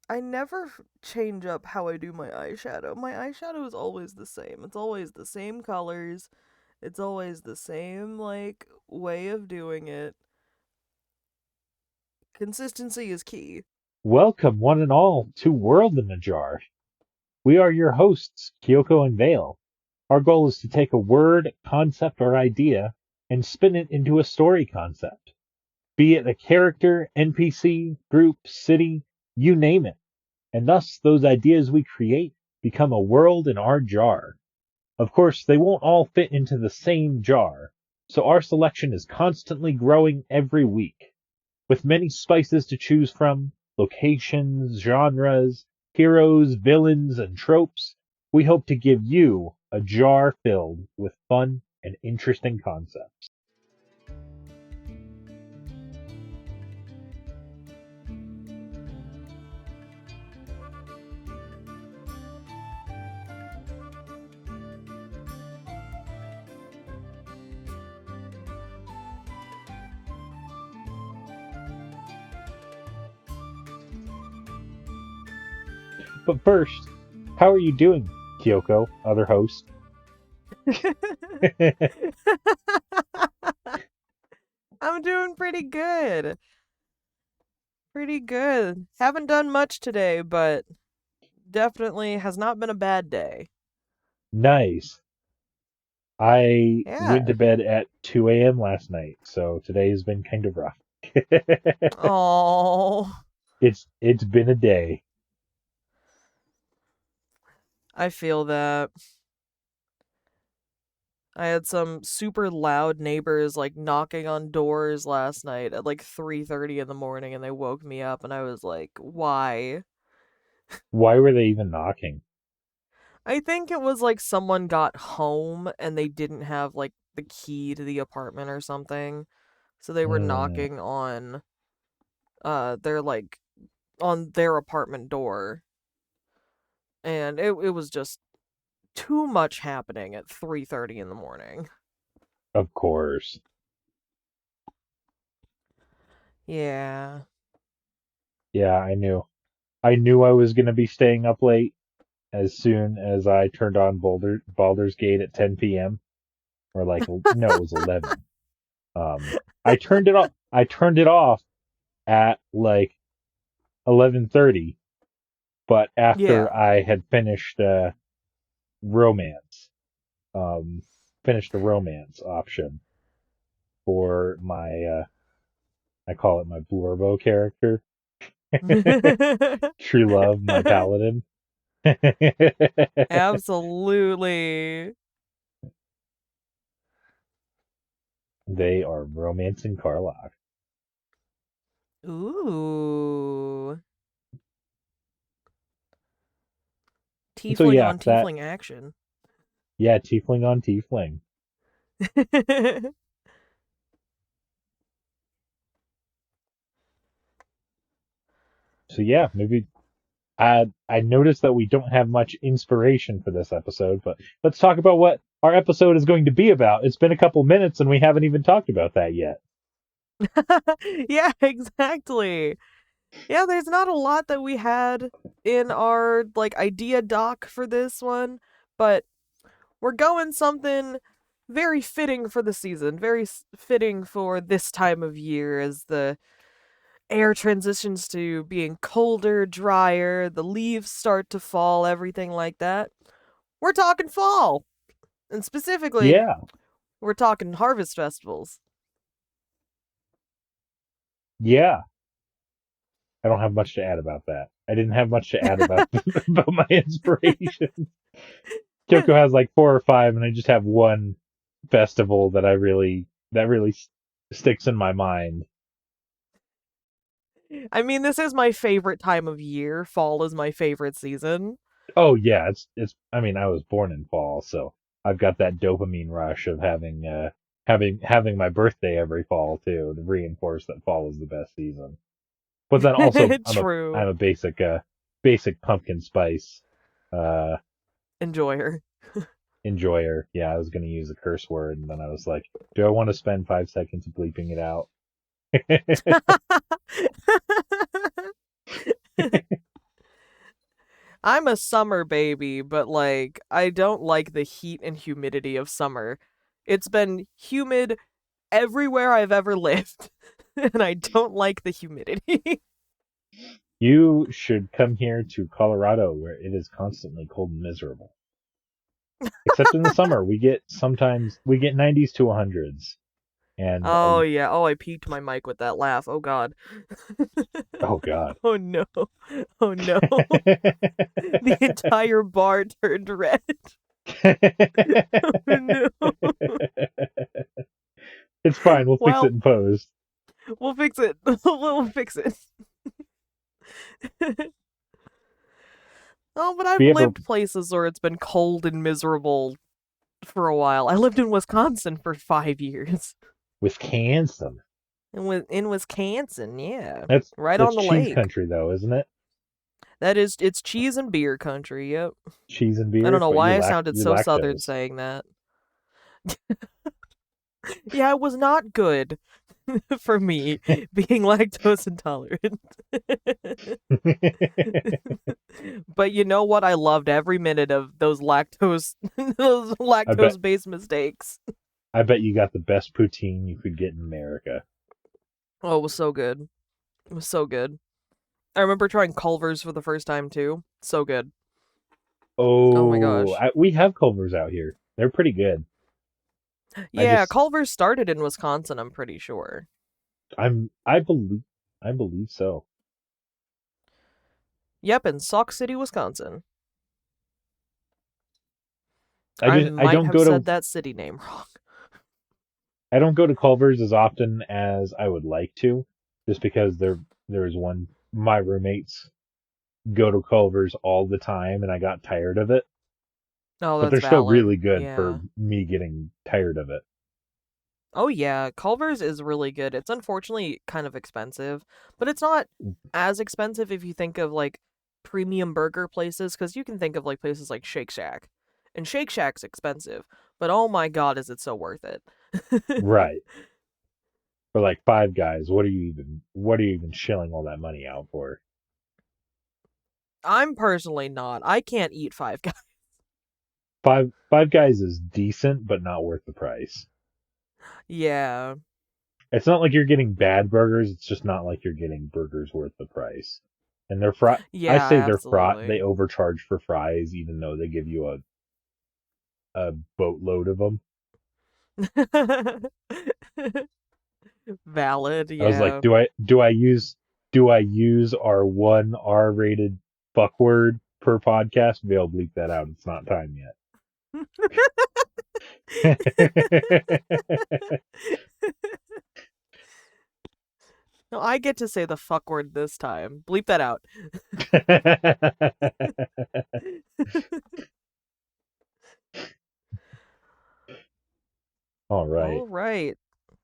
I never change up how I do my eyeshadow. My eyeshadow is always the same. It's always the same colors. It's always the same way of doing it. Consistency is key. Welcome, one and all, to World in a Jar. We are your hosts, Kyoko and Vale. Our goal is to take a word, concept, or idea and spin it into a story concept. Be it a character, NPC, group, city, you name it. And thus, those ideas we create become a world in our jar. Of course, they won't all fit into the same jar, so our selection is constantly growing every week. With many spices to choose from, locations, genres, heroes, villains, and tropes, we hope to give you a jar filled with fun and interesting concepts. But first, how are you doing, Kyoko, other host? I'm doing pretty good. Pretty good. Haven't done much today, but definitely has not been a bad day. Nice. I went Yeah. to bed at 2 a.m. last night, so today has been kind of rough. Oh, It's been a day. I feel that. I had some super loud neighbors knocking on doors last night at 3:30 in the morning and they woke me up and I was like, "Why?" Why were they even knocking? I think it was someone got home and they didn't have the key to the apartment or something. So they were Hmm, knocking on their on their apartment door and it was just too much happening at 3:30 in the morning. of course. Yeah. Yeah, I knew. I knew I was gonna be staying up late as soon as I turned on Baldur's Gate at 10 p.m. Or no, it was 11. I turned it off. I turned it off at 11:30, but Yeah. after I had finished romance, um, finished the romance option for my I call it my Blurbo character, True Love, my paladin. Absolutely. They are romancing Karlach. Ooh. So Tiefling yeah, on that tiefling action. yeah, tiefling on tiefling. So yeah, maybe I noticed that we don't have much inspiration for this episode, but let's talk about what our episode is going to be about. It's been a couple minutes and we haven't even talked about that yet. Yeah, exactly. Yeah, there's not a lot that we had in our idea doc for this one, but we're going something very fitting for the season, very fitting for this time of year as the air transitions to being colder, drier, the leaves start to fall, everything like that. We're talking fall. And specifically, Yeah, we're talking harvest festivals. yeah. I don't have much to add about that. I didn't have much to add about about my inspiration. Kyoko has like four or five, and I just have one festival that really sticks in my mind. I mean, this is my favorite time of year. Fall is my favorite season. Oh yeah, it's. I mean, I was born in fall, so I've got that dopamine rush of having my birthday every fall too to reinforce that fall is the best season. But then also, True. I'm a basic pumpkin spice uh Enjoy her. enjoyer. Yeah, I was gonna use a curse word, and then I was like, do I want to spend 5 seconds bleeping it out? I'm a summer baby, but like I don't like the heat and humidity of summer. It's been humid everywhere I've ever lived, and I don't like the humidity. You should come here to Colorado where it is constantly cold and miserable. Except in the summer, we get 90s to 100s. And Oh yeah. Oh, I peaked my mic with that laugh. Oh god. oh god. Oh no. Oh no. The entire bar turned red. Oh no. It's fine. We'll fix it Well, in post. we'll fix it. We'll fix it. Oh, but If I've you ever lived places where it's been cold and miserable for a while. I lived in Wisconsin for 5 years. Wisconsin. In Wisconsin, yeah. That's Right that's on the cheese lake. country though, isn't it? It's cheese and beer country, yep. Cheese and I beer, don't know but why I sounded you're so southern lactose. saying that. Yeah, it was not good for me being lactose intolerant. But you know what? I loved every minute of those lactose those I bet lactose based mistakes. I bet you got the best poutine you could get in America. Oh, it was so good. It was so good. I remember trying Culver's for the first time too. So good. Oh my Oh, gosh. we have Culver's out here. They're pretty good. I Yeah, just Culver's started in Wisconsin, I'm pretty sure. I'm I believe so. Yep, in Sauk City, Wisconsin. I I might don't have go said to that city name wrong. I don't go to Culver's as often as I would like to, just because there's one my roommates go to Culver's all the time and I got tired of it. Oh, But that's they're still valid. really good for Yeah. me getting tired of it. Oh yeah, Culver's is really good. It's unfortunately kind of expensive, but it's not as expensive if you think of like premium burger places because you can think of like places like Shake Shack. And Shake Shack's expensive, but oh my god, is it so worth it. Right. For like Five Guys, what are you even shelling all that money out for? I'm personally not. I can't eat Five Guys. Five Guys is decent, but not worth the price. Yeah. It's not like you're getting bad burgers. It's just not like you're getting burgers worth the price. And they're fry. I Yeah, say they're fry. They absolutely. overcharge for fries, even though they give you a boatload of them. Valid, I was like, yeah. do I use our one R-rated fuck word per podcast? They'll bleep that out. It's not time yet. No, I get to say the fuck word this time. Bleep that out. All right. All right.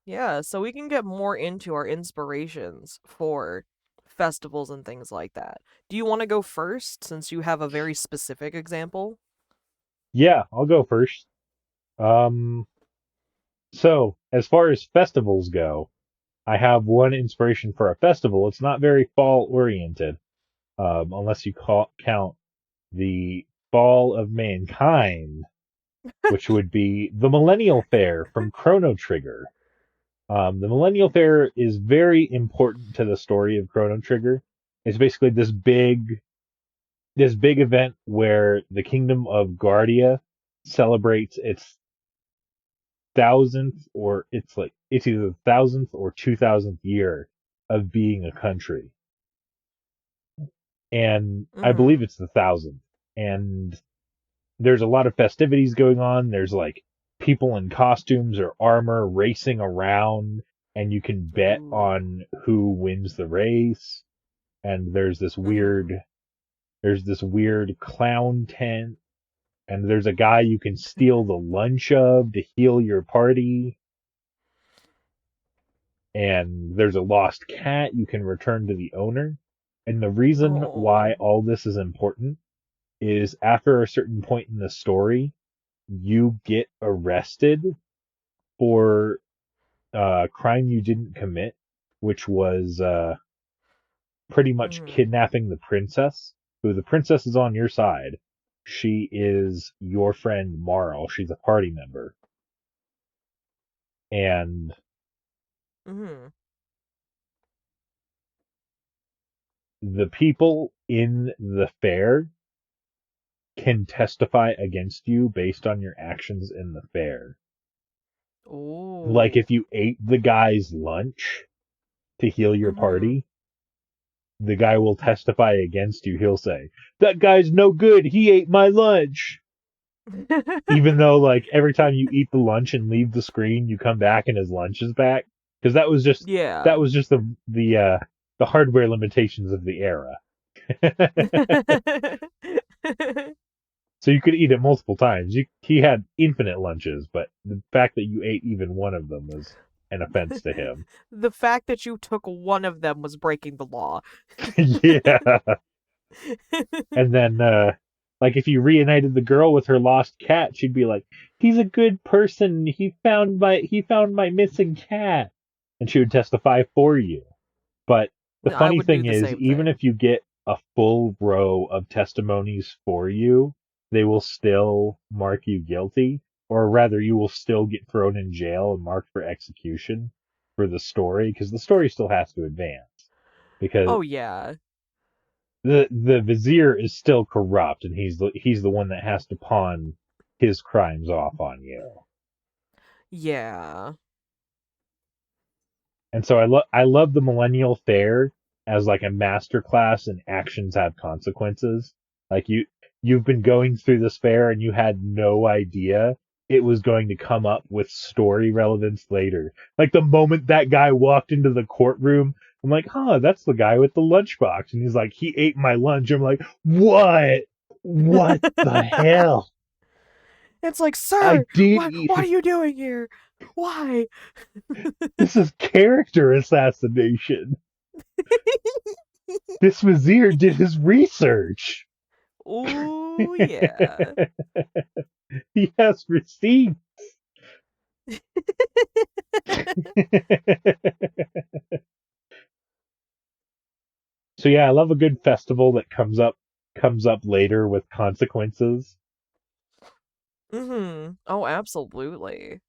Yeah, so we can get more into our inspirations for festivals and things like that. Do you want to go first since you have a very specific example? Yeah, I'll go first. Um, so as far as festivals go, I have one inspiration for a festival. It's not very fall oriented, unless you count the Fall of Mankind, which would be the Millennial Fair from Chrono Trigger. The Millennial Fair is very important to the story of Chrono Trigger. It's basically this big event where the Kingdom of Guardia celebrates its thousandth, or it's either the thousandth or 2000th year of being a country, and I believe Mm-hmm. it's the thousandth. And there's a lot of festivities going on. There's like people in costumes or armor racing around, and you can bet Ooh. on who wins the race. And Mm-hmm. there's this weird clown tent, and there's a guy you can steal the lunch of to heal your party. And there's a lost cat you can return to the owner. And the reason why Oh. all this is important is after a certain point in the story, you get arrested for a crime you didn't commit, which was pretty much Mm-hmm. kidnapping the princess. who the princess is on your side. She is your friend Marl. She's a party member. And Mm-hmm. the people in the fair can testify against you based on your actions in the fair. Like Oh. if you ate the guy's lunch to heal your Mm-hmm. party, the guy will testify against you. He'll say, "That guy's no good. He ate my lunch." Even though, like, every time you eat the lunch and leave the screen, you come back and his lunch is back. Because that Yeah. was just the hardware limitations of the era. So you could eat it multiple times. He had infinite lunches, but the fact that you ate even one of them was an offense to him. The fact that you took one of them was breaking the law. Yeah. And then, like, if you reunited the girl with her lost cat, she'd be like, "He's a good person. He found my missing cat," and she would testify for you. But the I funny would do thing the is, same even thing. if you get a full row of testimonies for you, they will still mark you guilty, or rather, you will still get thrown in jail and marked for execution for the story, because the story still has to advance. Because Oh yeah. the vizier is still corrupt, and he's the one that has to pawn his crimes off on you. Yeah. And so I love the Millennial Fair as like a masterclass in actions have consequences. Like you've been going through this fair and you had no idea it was going to come up with story relevance later. Like the moment that guy walked into the courtroom, I'm like, huh, that's the guy with the lunchbox. And he's like, he ate my lunch. I'm like, what? What the hell? It's like, I sir, did what are eat. you doing here? Why? This is character assassination. This vizier did his research. Oh yeah. He has receipts. So yeah, I love a good festival that comes up later with consequences. Mm-hmm. Oh, absolutely.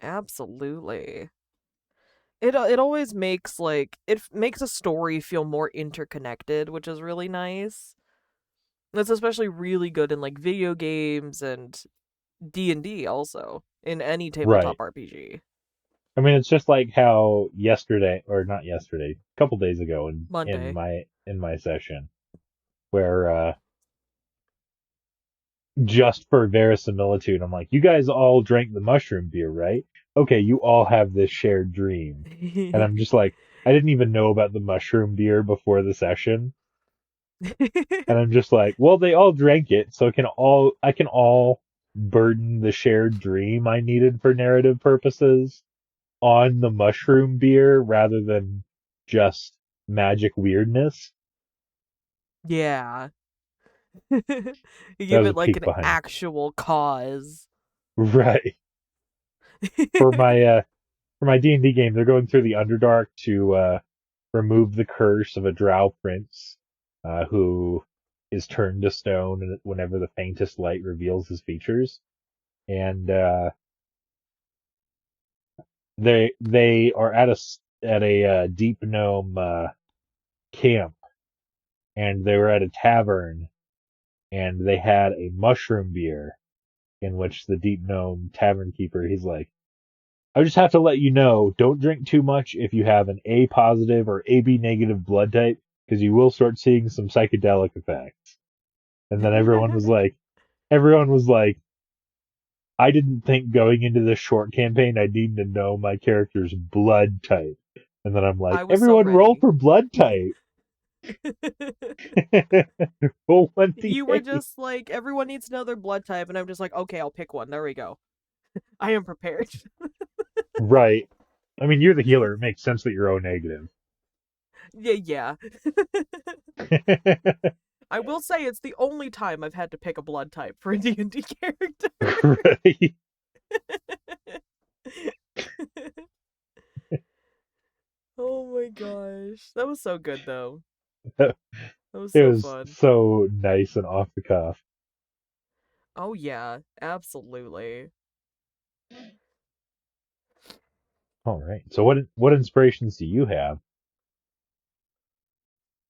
Absolutely. It always makes makes a story feel more interconnected, which is really nice. That's especially really good in like video games and D&D also, in any Right. tabletop RPG. I mean, it's just like how yesterday, or not yesterday, a couple days ago Monday. in my session, where just for verisimilitude, I'm like, you guys all drank the mushroom beer, right? Okay, you all have this shared dream. And I'm just like, I didn't even know about the mushroom beer before the session. And I'm just like, well, they all drank it, so I can all burden the shared dream I needed for narrative purposes on the mushroom beer rather than just magic weirdness. Yeah. You That give was a it like peek an behind. actual cause. Right. For my for my D&D game, they're going through the Underdark to remove the curse of a drow prince who is turned to stone whenever the faintest light reveals his features. And they are at a deep gnome camp, and they were at a tavern, and they had a mushroom beer in which the deep gnome tavern keeper, he's like, I just have to let you know, don't drink too much if you have an A positive or AB negative blood type, because you will start seeing some psychedelic effects. And then everyone was like, I didn't think going into this short campaign I need to know my character's blood type. And then I'm like, I was so everyone roll ready. for blood type. Roll You were 1d8. just like, everyone needs to know their blood type, and I'm just like, okay, I'll pick one. There we go. I am prepared. Right. I mean, you're the healer. It makes sense that you're O negative. Yeah. I will say it's the only time I've had to pick a blood type for a D&D character. Right. Oh my gosh. That was so good though. It That was so was fun. so nice and off the cuff. Oh yeah, absolutely. All right. So what inspirations do you have?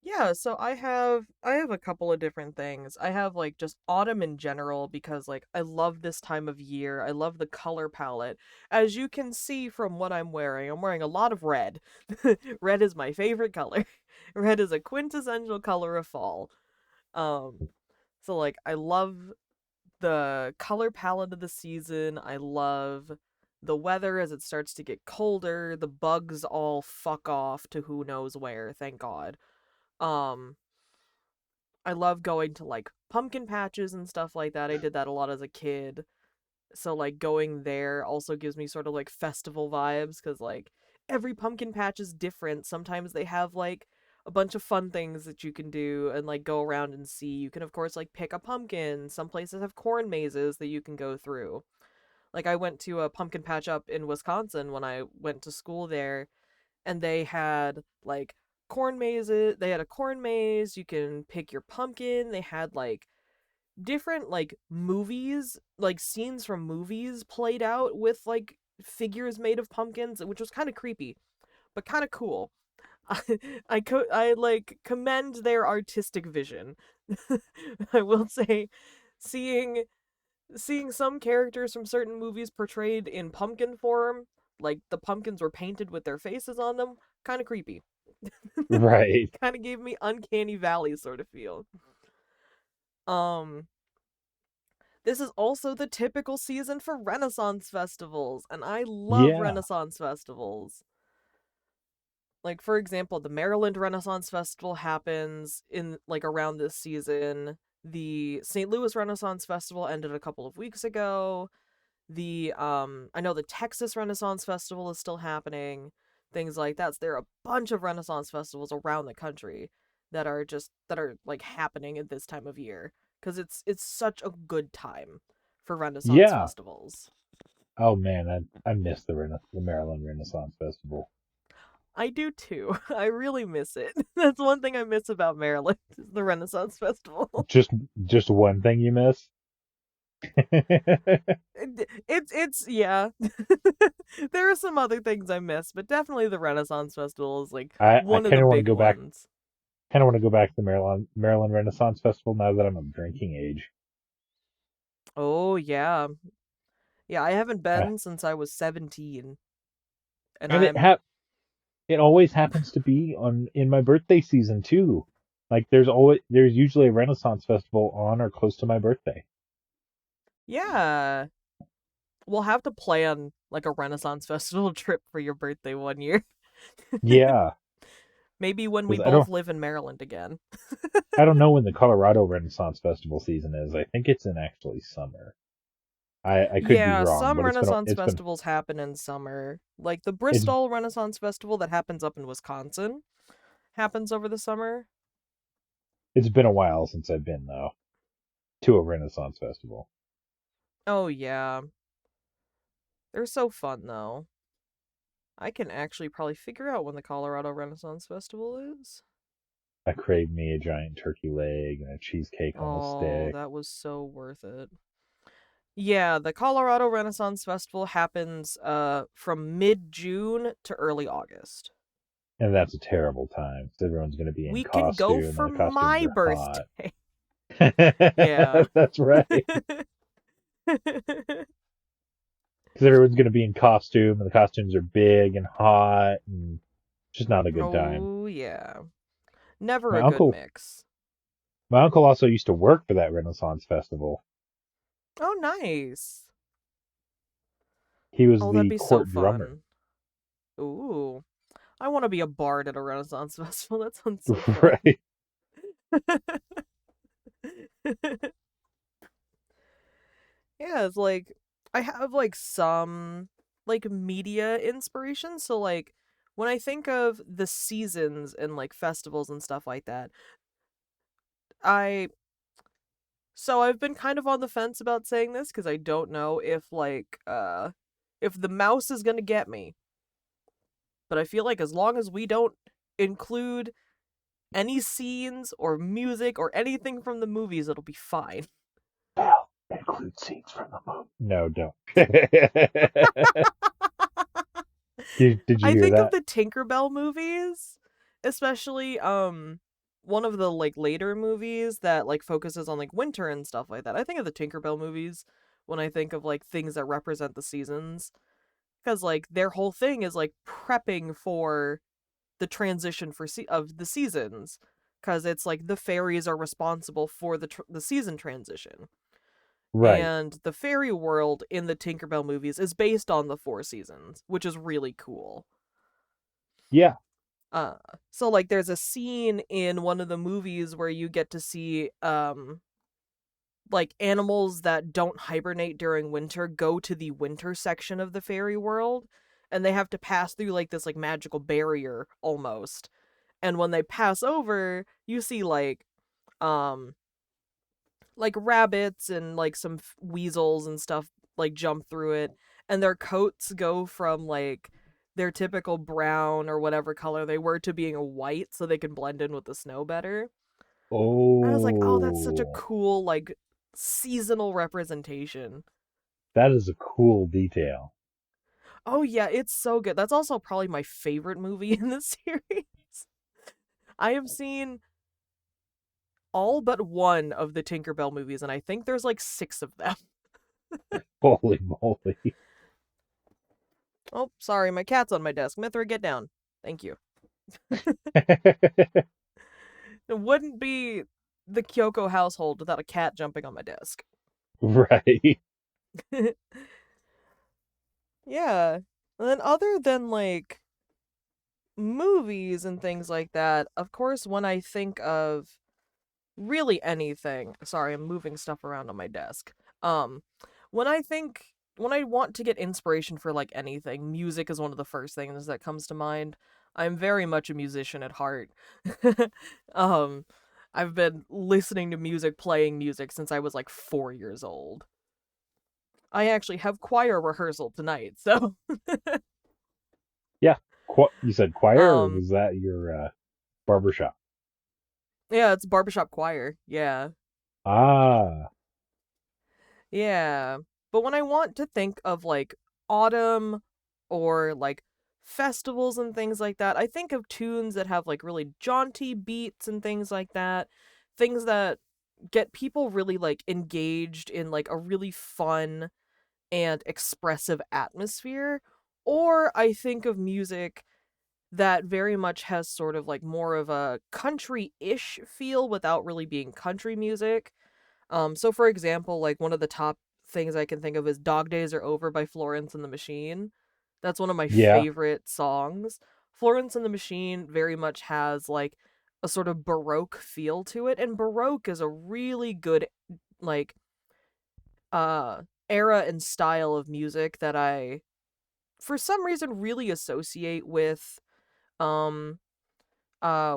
Yeah, so I have a couple of different things. I have like just autumn in general because like I love this time of year. I love the color palette. As you can see from what I'm wearing a lot of red. Red is my favorite color. Red is a quintessential color of fall. Um so like I love the color palette of the season. I love the weather as it starts to get colder. The bugs all fuck off to who knows where, thank God. Um I love going to like pumpkin patches and stuff like that. I did that a lot as a kid. So like going there also gives me sort of like festival vibes cuz like every pumpkin patch is different. Sometimes they have like a bunch of fun things that you can do and like go around and see. You can of course like pick a pumpkin. Some places have corn mazes that you can go through. Like I went to a pumpkin patch up in Wisconsin when I went to school there and they had like corn mazes. They had a corn maze. You can pick your pumpkin. They had like different like movies, like scenes from movies played out with like figures made of pumpkins, which was kind of creepy, but kind of cool. I like commend their artistic vision. I will say, seeing seeing some characters from certain movies portrayed in pumpkin form, like the pumpkins were painted with their faces on them, kind of creepy. Right. Kind of gave me uncanny valley sort of feel. Um this is also the typical season for Renaissance festivals, and I love Yeah. Renaissance festivals. Like for example, the Maryland Renaissance Festival happens in like around this season. The St. Louis Renaissance Festival ended a couple of weeks ago. The I know the Texas Renaissance Festival is still happening. Things like that. So there are a bunch of Renaissance festivals around the country that are like happening at this time of year because it's such a good time for Renaissance Yeah. festivals. Oh man, I miss the Maryland Renaissance Festival. I do too. I really miss it. That's one thing I miss about Maryland is the Renaissance Festival. Just just one thing you miss? It's yeah. There are some other things I miss, but definitely the Renaissance Festival is like I one of the kind of want to big go back. ones. Kind of want to go back to the Maryland Renaissance Festival now that I'm of drinking age. Oh yeah. Yeah, I haven't Uh, been since I was 17 and and I'm it always happens to be on in my birthday season too. Like there's usually a Renaissance festival on or close to my birthday. yeah. We'll have to plan like a Renaissance Festival trip for your birthday one year. Yeah, Maybe when we because both live in Maryland again. I don't know when the Colorado Renaissance Festival season is. I think it's in actually summer. I could be Yeah, wrong, some but Renaissance it's been festivals happen in summer. Like the it's Bristol Renaissance Festival that happens up in Wisconsin happens over the summer. it's been a while since I've been though to a Renaissance festival. Oh yeah. They're so fun though. I can actually probably figure out when the Colorado Renaissance Festival is. I crave me a giant turkey leg and a cheesecake on a Oh, stick, that was so worth it. Yeah, the Colorado Renaissance Festival happens from mid-June to early August. and that's a terrible time. 'Cause everyone's going to be in We can go costume, and for the costumes my are hot. birthday. Yeah. That's right. Because everyone's going to be in costume, and the costumes are big and hot, and it's just not a good time. Oh yeah. Never My a good uncle, mix. my uncle also used to work for that Renaissance festival. Oh nice. He was Oh, that'd the be so court drummer. fun. Ooh. I want to be a bard at a Renaissance festival. That sounds so fun. Right. Yeah, it's like I have like some like media inspiration. So like when I think of the seasons and like festivals and stuff like that, I so I've been kind of on the fence about saying this because I don't know if like if the mouse is gonna get me. but I feel like as long as we don't include any scenes or music or anything from the movies, it'll be fine. Well, include scenes from the movie. No, don't. Did you I hear think of that? the Tinkerbell movies, especially one of the like later movies that like focuses on like winter and stuff like that. I think of the Tinkerbell movies when I think of like things that represent the seasons, because like their whole thing is like prepping for the transition of the seasons, because it's like the fairies are responsible for the season transition. Right. And the fairy world in the Tinkerbell movies is based on the four seasons, which is really cool. Yeah. Uh, so like there's a scene in one of the movies where you get to see like animals that don't hibernate during winter go to the winter section of the fairy world, and they have to pass through like this like magical barrier almost. And when they pass over, you see um like rabbits and like some weasels and stuff like jump through it, and their coats go from like their typical brown or whatever color they were to being white so they can blend in with the snow better. I was like, oh, that's such a Oh, cool like seasonal representation. that is a cool detail. Oh yeah, it's so good. That's also probably my favorite movie in the series. I have seen all but one of the Tinkerbell movies, and I think there's like six of them. Holy moly. Oh, sorry, my cat's on my desk. Mithra, get down. Thank you. It wouldn't be the Kyoko household without a cat jumping on my desk. Right. Yeah. And then other than like movies and things like that, of course, when I think of really anything, sorry, I'm moving stuff around on my desk. Um, when I want to get inspiration for like anything, music is one of the first things that comes to mind. I'm very much a musician at heart. um, I've been listening to music, playing music since I was like 4 years old. I actually have choir rehearsal tonight, so Yeah. You said choir, or um was that your barbershop? yeah, it's barbershop choir. Yeah. Ah, Yeah. But when I want to think of like autumn or like festivals and things like that, I think of tunes that have like really jaunty beats and things like that. Things that get people really like engaged in like a really fun and expressive atmosphere. Or I think of music that very much has sort of like more of a country-ish feel without really being country music. So for example, like one of the top things I can think of is Dog Days Are Over by Florence and the Machine. That's one of my yeah. favorite songs. Florence and the Machine very much has like a sort of baroque feel to it, and baroque is a really good like uh era and style of music that I for some reason really associate um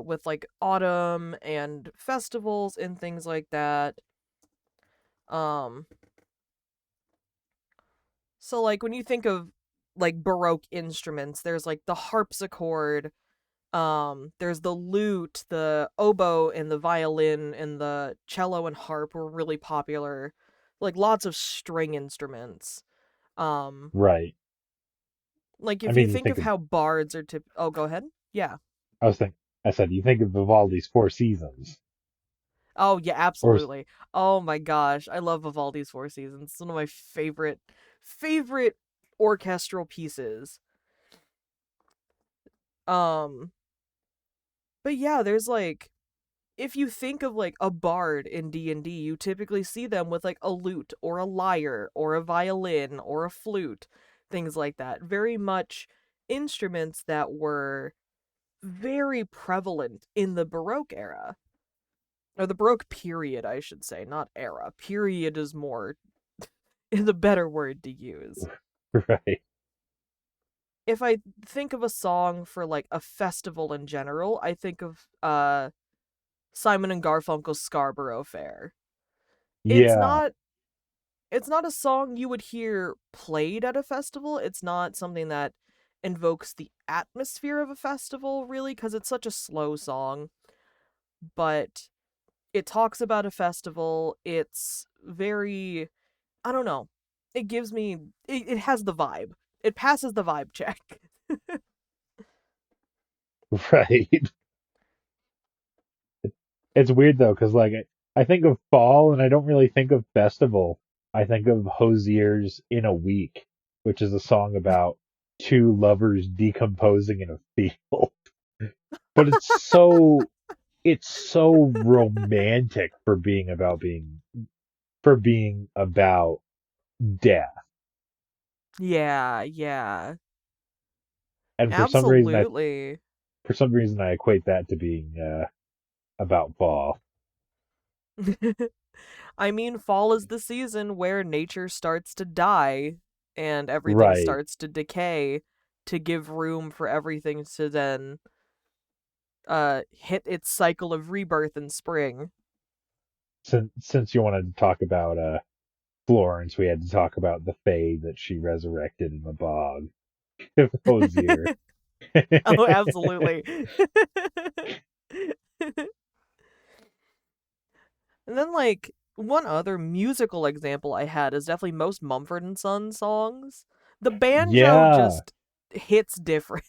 with like autumn and festivals and things like that. Um So like when you think of like baroque instruments, there's like the harpsichord, there's the lute, the oboe and the violin and the cello and harp were really popular. Like lots of string instruments. Um Right. like I if you mean, you think think of of, how bards are oh go ahead. Yeah. I was thinking, I said, you think of Vivaldi's Four Seasons. Oh yeah, Or, absolutely. Oh my gosh, I love Vivaldi's Four Seasons. It's one of my favorite orchestral pieces. Um but yeah, there's like if you think of like a bard in D&D, you typically see them with like a lute or a lyre or a violin or a flute, things like that. Very much instruments that were very prevalent in the Baroque era. Or the Baroque period, I should say, not era. Period is more is a better word to use. right. If I think of a song for like a festival in general, I think of Simon and Garfunkel's Scarborough Fair. It's Yeah. not it's not a song you would hear played at a festival. It's not something that invokes the atmosphere of a festival, really, because it's such a slow song. But it talks about a festival. It's very, I don't know. It gives me, it has the vibe. It passes the vibe check. Right. It's weird though, because like I think of fall and I don't really think of festival. I think of Hosier's "In a Week," which is a song about two lovers decomposing in a field. But it's so romantic for being about death. Yeah, yeah. And Absolutely. for some reason I equate that to being about fall. I mean, fall is the season where nature starts to die and everything Right. starts to decay to give room for everything to then hit its cycle of rebirth in spring. Since you wanted to talk about Florence, we had to talk about the Fae that she resurrected in the bog. Hosier. Oh, absolutely. And then like one other musical example I had is definitely most Mumford and Sons songs. The banjo Yeah. just hits different.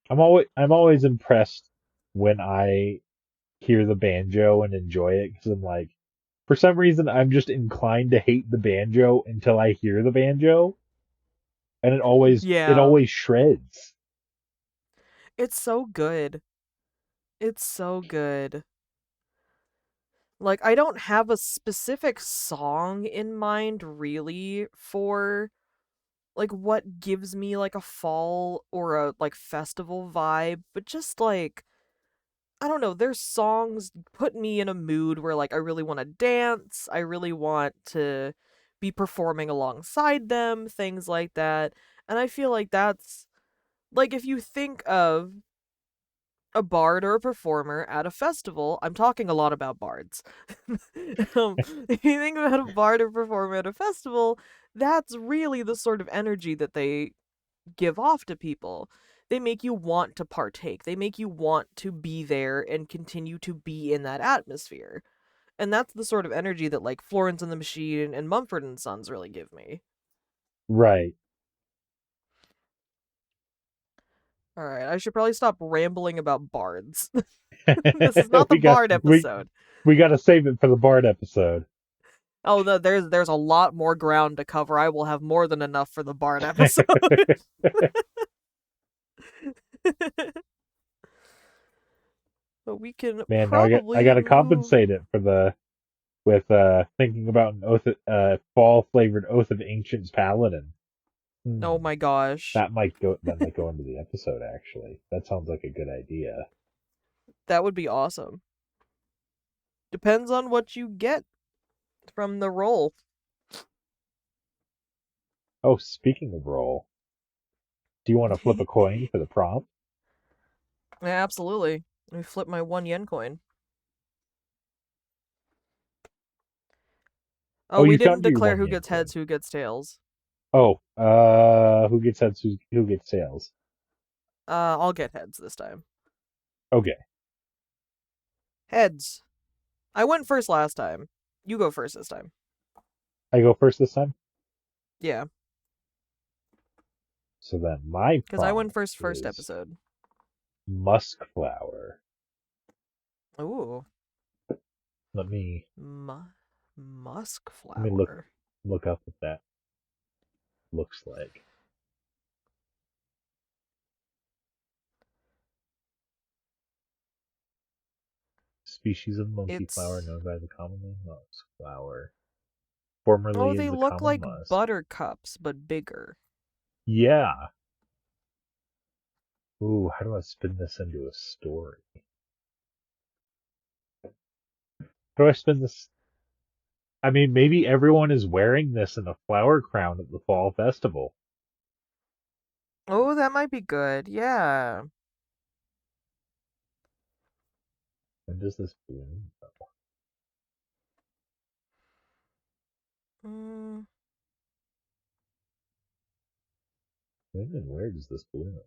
I'm always impressed when I hear the banjo and enjoy it because I'm like, for some reason, I'm just inclined to hate the banjo until I hear the banjo, and it Yeah. always shreds. It's so good. It's so good. Like I don't have a specific song in mind really for like what gives me like a fall or a like festival vibe, but just like I don't know, there's songs put me in a mood where like I really want to dance, I really want to be performing alongside them, things like that. And I feel like that's like if you think of a bard or a performer at a festival, I'm talking a lot about bards. If you think about a bard or performer at a festival, that's really the sort of energy that they give off to people. They make you want to partake. They make you want to be there and continue to be in that atmosphere. And that's the sort of energy that like Florence and the Machine and Mumford and Sons really give me. Right. All right, I should probably stop rambling about bards. This is not the we got bard we episode. we got to save it for the Bard episode. Oh, there's a lot more ground to cover. I will have more than enough for the bard episode. But we can Man, now I probably got to move. compensate it for the with thinking about an fall flavored Oath of Ancients paladin. Oh Hmm. my gosh. That might go into the episode actually. That sounds like a good idea. That would be awesome. Depends on what you get from the roll. Oh, speaking of roll, do you want to flip a coin for the prompt? Yeah, absolutely. Let me flip my 1 yen coin. Oh, Oh, we you've didn't gotten to your declare one who yen gets coin. heads, who gets tails. Oh, who gets heads? Who gets tails? I'll get heads this time. Okay, Heads. I went first last time. You go first this time. I go first this time. Yeah, So then my because I went prompt first is episode. musk flower. Ooh, Let me musk let me flower. look up what that looks like. Species of monkey flower It's known by the common name musk flower. oh, Formerly as they the look common like musk. buttercups but bigger. Yeah. Ooh, how do I spin this into a story? How do I spin this? I mean, maybe everyone is wearing this in a flower crown at the fall festival. Oh, that might be good. Yeah. When does this bloom? Mm, When and where does this bloom?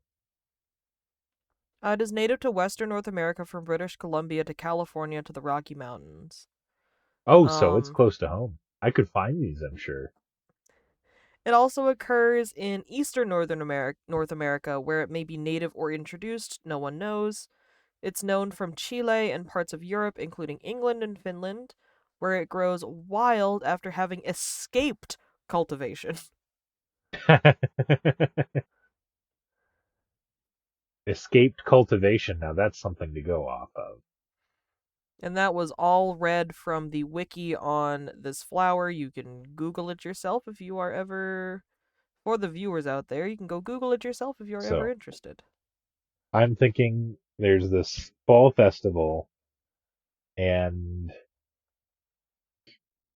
It is native to western North America from British Columbia to California to the Rocky Mountains. Oh, so it's Um, close to home. I could find these, I'm sure. it also occurs in eastern North America, where it may be native or introduced, no one knows. It's known from Chile and parts of Europe, including England and Finland, where it grows wild after having escaped cultivation. Escaped cultivation. Now that's something to go off of. And that was all read from the wiki on this flower. You can Google it yourself if you are ever, for the viewers out there, you can go Google it yourself if you are ever So interested. I'm thinking there's this fall festival and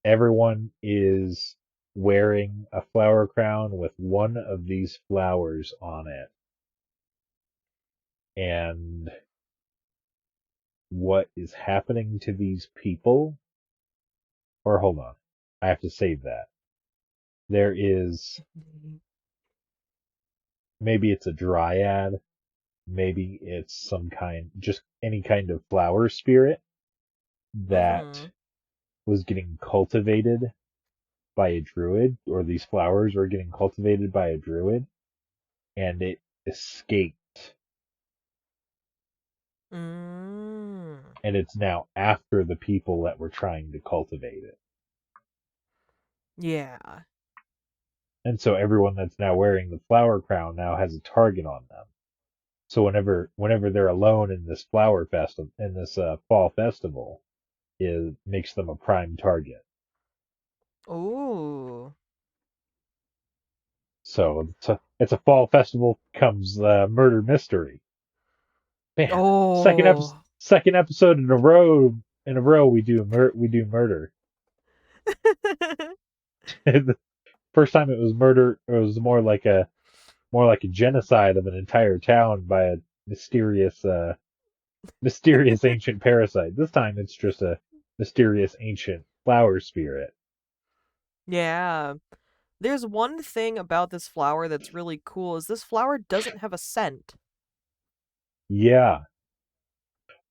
everyone is wearing a flower crown with one of these flowers on it. And what is happening to these people? Or hold on, I have to save that. There is, maybe it's a dryad, maybe it's some kind, just any kind of flower spirit that Mm-hmm. was getting cultivated by a druid, or these flowers were getting cultivated by a druid, and it escaped. Mm. And it's now after the people that were trying to cultivate it. Yeah. And so everyone that's now wearing the flower crown now has a target on them. So whenever they're alone in this flower festival, in this fall festival, it makes them a prime target. Ooh. So it's a fall festival comes murder mystery. Man, Oh. second episode in a row we do murder. The first time it was murder, it was more like a genocide of an entire town by a mysterious mysterious ancient parasite. This time it's just a mysterious ancient flower spirit. Yeah. There's one thing about this flower that's really cool is this flower doesn't have a scent. Yeah.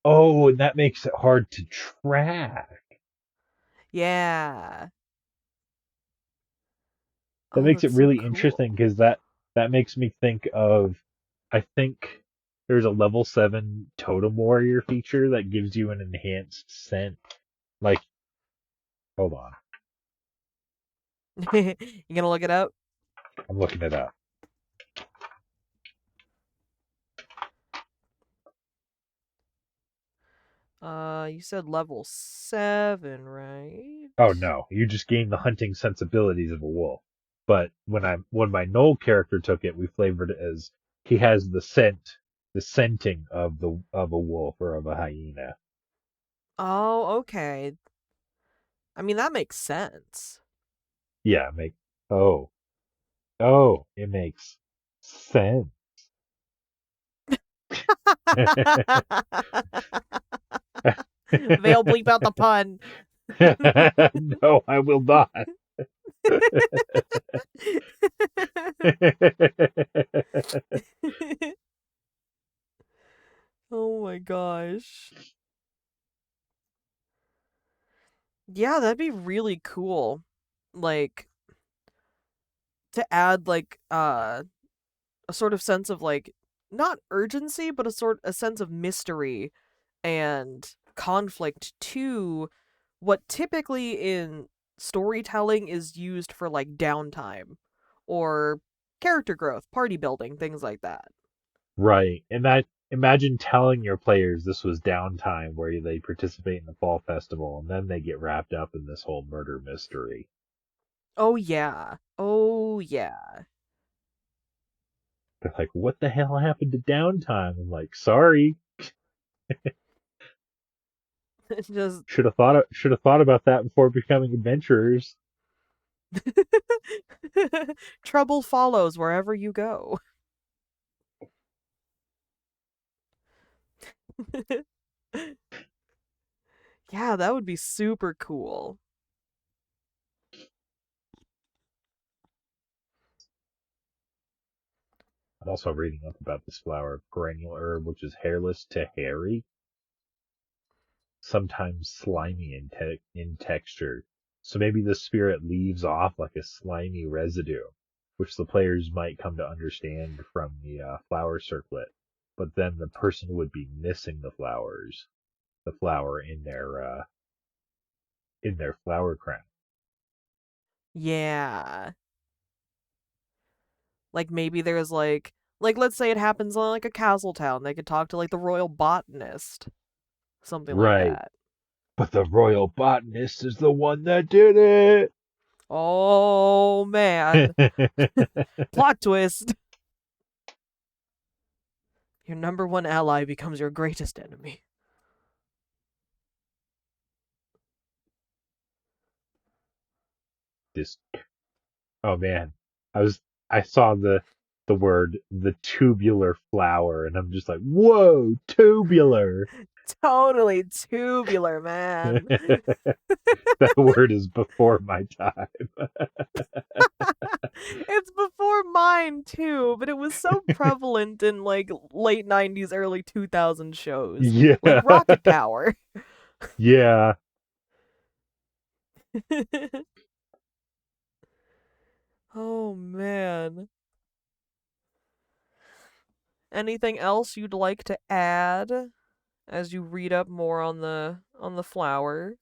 Oh, and that makes it hard to track. Yeah. That Oh, makes it that's so really interesting cool. because that makes me think of, I think there's a level 7 totem warrior feature that gives you an enhanced scent. Like, hold on, You gonna look it up? I'm looking it up. You said level 7, right? Oh no, you just gain the hunting sensibilities of a wolf. But when my Knoll character took it, we flavored it as he has the scenting of a wolf or of a hyena. Oh, okay. I mean, that makes sense. Yeah, oh oh, it makes sense. They'll bleep out the pun. No, I will not. Oh my gosh. Yeah, that'd be really cool. Like to add like a sort of sense of like not urgency, but a sense of mystery and conflict to what typically in storytelling is used for like downtime or character growth, party building, things like that. Right. And that imagine telling your players this was downtime where they participate in the fall festival and then they get wrapped up in this whole murder mystery. Oh yeah. Oh yeah. They're like, what the hell happened to downtime? I'm like, sorry. Just Should have thought about that before becoming adventurers. trouble follows wherever you go. Yeah, that would be super cool. also reading up about this flower, perennial herb, which is hairless to hairy, sometimes slimy in texture. So maybe the spirit leaves off like a slimy residue, which the players might come to understand from the flower circlet. But then the person would be missing the flower in their flower crown. Yeah. Like maybe there's like let's say it happens on like a castle town. They could talk to like the royal botanist. Something like Right. that. But the royal botanist is the one that did it. Oh man. Plot twist. Your number one ally becomes your greatest enemy. This Oh man, I saw the word the tubular flower, and I'm just like, whoa, tubular. Totally tubular, man. That word is before my time. It's before mine too, but it was so prevalent in like late 90s, early 2000s shows. Like Yeah, Rocket Power. yeah. Oh man. Anything else you'd like to add as you read up more on the flower?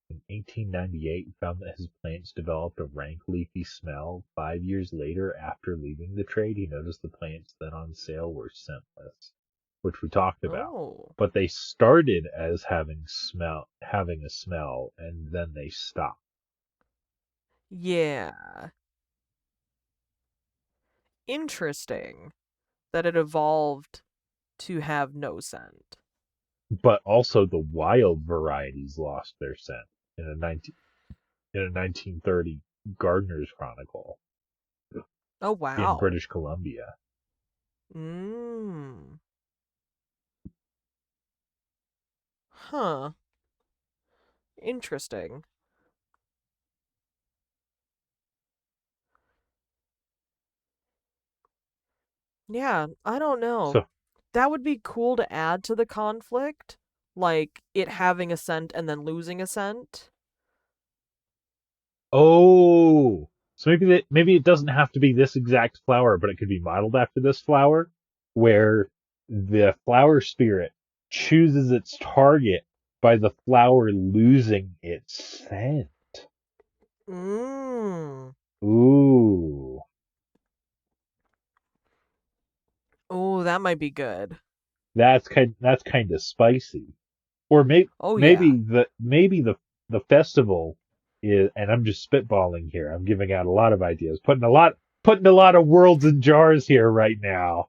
In 1898, he found that his plants developed a rank leafy smell. 5 years later, after leaving the trade, he noticed the plants then on sale were scentless, which we talked about. Oh. But they started as having a smell, and then they stopped. Yeah. Interesting that it evolved to have no scent. But also the wild varieties lost their scent in a 1930 Gardener's Chronicle Oh in wow. British Columbia. Mmm. Huh. Interesting. Yeah, I don't know. So, That would be cool to add to the conflict, like it having a scent and then losing a scent. oh, so maybe it doesn't have to be this exact flower, but it could be modeled after this flower, where the flower spirit chooses its target by the flower losing its scent. Mmm. Ooh, Oh, that might be good. that's kind of spicy. Or Oh yeah. maybe the festival is, and I'm just spitballing here. I'm giving out a lot of ideas, putting a lot of worlds in jars here right now.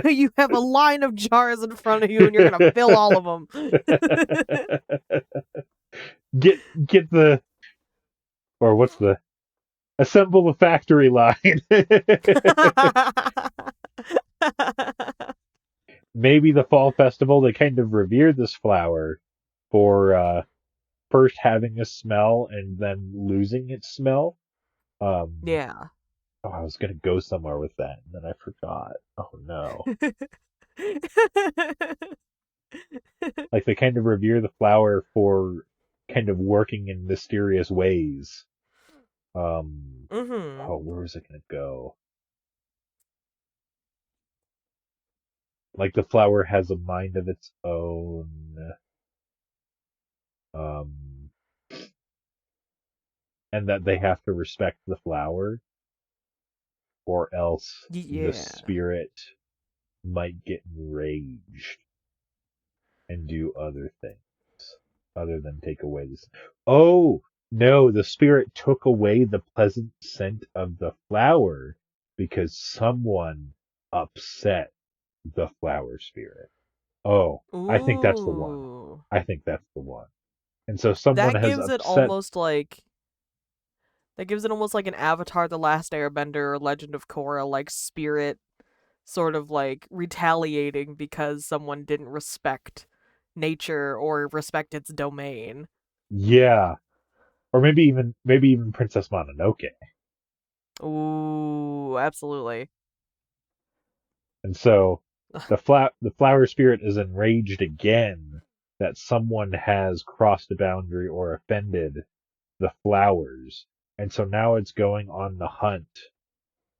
You have a line of jars in front of you and you're gonna fill all of them. Get the or what's the assemble the factory line. Maybe the fall festival they kind of revere this flower for first having a smell and then losing its smell. Um, Yeah. Oh, I was gonna go somewhere with that, and then I forgot. Oh no! Like they kind of revere the flower for kind of working in mysterious ways. Mhm. Oh, where was it gonna go? Like the flower has a mind of its own, um, and that they have to respect the flower, or else the Yeah. spirit might get enraged and do other things other than take away this. Oh, no, the spirit took away the pleasant scent of the flower because someone upset the flower spirit. Oh, I think that's the one. Ooh. I think that's the one. And so someone That has gives it upset. almost like that gives it almost like an Avatar the Last Airbender or Legend of Korra like spirit sort of like retaliating because someone didn't respect nature or respect its domain. Yeah, or maybe even Princess Mononoke. Ooh, absolutely. And so the flower spirit is enraged again that someone has crossed a boundary or offended the flowers. And so now it's going on the hunt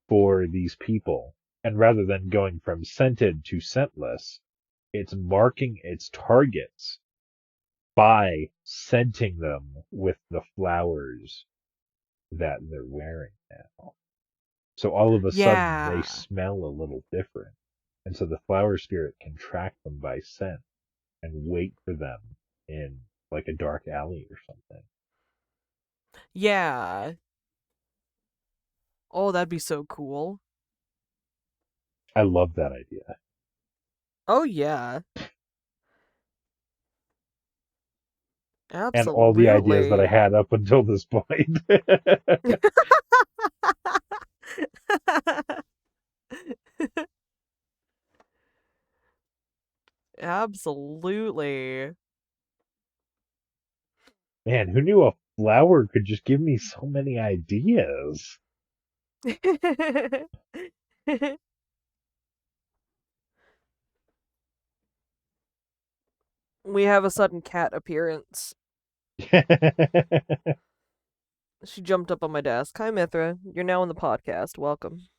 for these people. And rather than going from scented to scentless, it's marking its targets by scenting them with the flowers that they're wearing now. So all of a sudden they Yeah. smell a little different. And so the flower spirit can track them by scent and wait for them in like a dark alley or something. Yeah. Oh, that'd be so cool. I love that idea. Oh, yeah. And all the ideas that I Absolutely. had up until this point. Absolutely. Man, who knew a flower could just give me so many ideas? We have a sudden cat appearance. She jumped up on my desk. Hi, Mithra. You're now on the podcast. Welcome.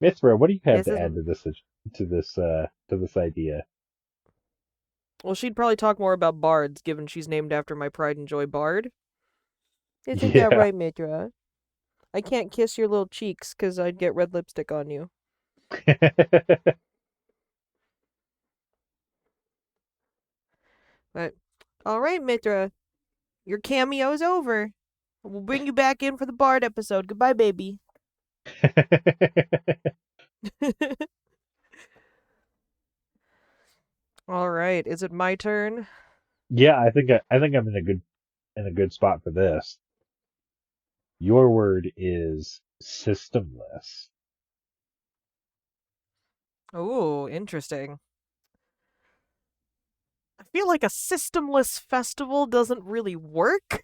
Mithra, what do you have This to add isn't. to this idea? Well, she'd probably talk more about bards, given she's named after my pride and joy bard. Isn't that Yeah. right, Mithra? I can't kiss your little cheeks because I'd get red lipstick on you. But, all right, Mithra. Your cameo's over. We'll bring you back in for the bard episode. Goodbye, baby. All right, is it my turn? Yeah, I think I'm in a good spot for this. Your word is systemless. Oh, interesting. I feel like a systemless festival doesn't really work,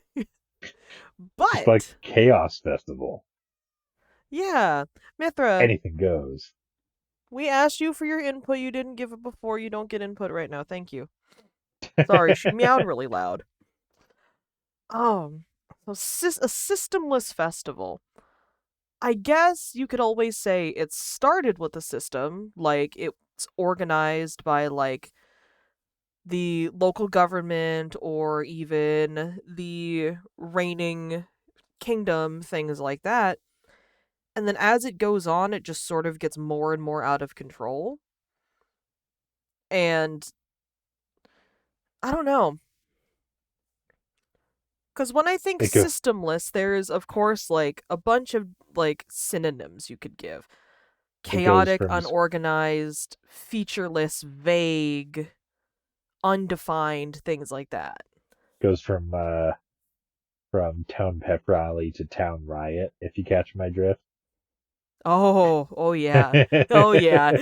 Just like but Chaos Festival. yeah, Mithra, Anything goes. we asked you for your input. You didn't give it before. You don't get input right now. Thank you. Sorry, she meowed really loud. Um, so a systemless festival. I guess you could always say it started with a system, like it's organized by like the local government or even the reigning kingdom, things like that. And then as it goes on, it just sort of gets more and more out of control. And I don't know. Because when I think It go systemless, there's, of course, like a bunch of like synonyms you could give: it goes chaotic, unorganized, featureless, vague, undefined, things like that. goes from town pep rally to town riot, if you catch my drift. Oh yeah. Oh yeah.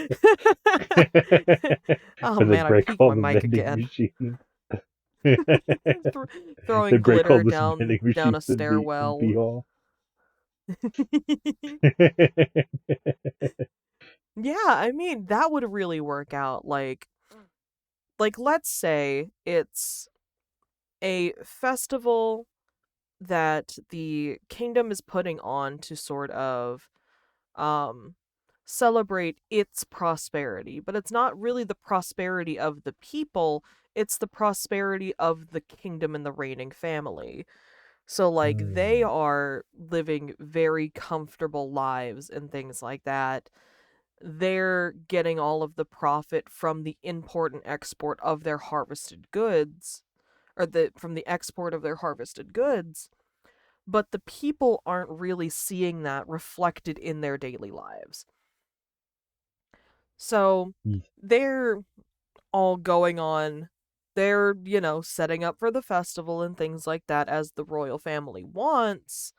Where Oh they man, I break peeked all my the mic vending again. machines. They Throwing break all glitter the down vending down a machines in B stairwell. Hall. Yeah, I mean, that would really work out. Like let's say it's a festival that the kingdom is putting on to sort of um celebrate its prosperity, but it's not really the prosperity of the people, it's the prosperity of the kingdom and the reigning family. So like they Hmm. are living very comfortable lives and things like that. They're getting all of the profit from the import and export of their harvested goods, or the from the export of their harvested goods, but the people aren't really seeing that reflected in their daily lives. So they're all going on, they're, setting up for the festival and things like that as the royal family wants.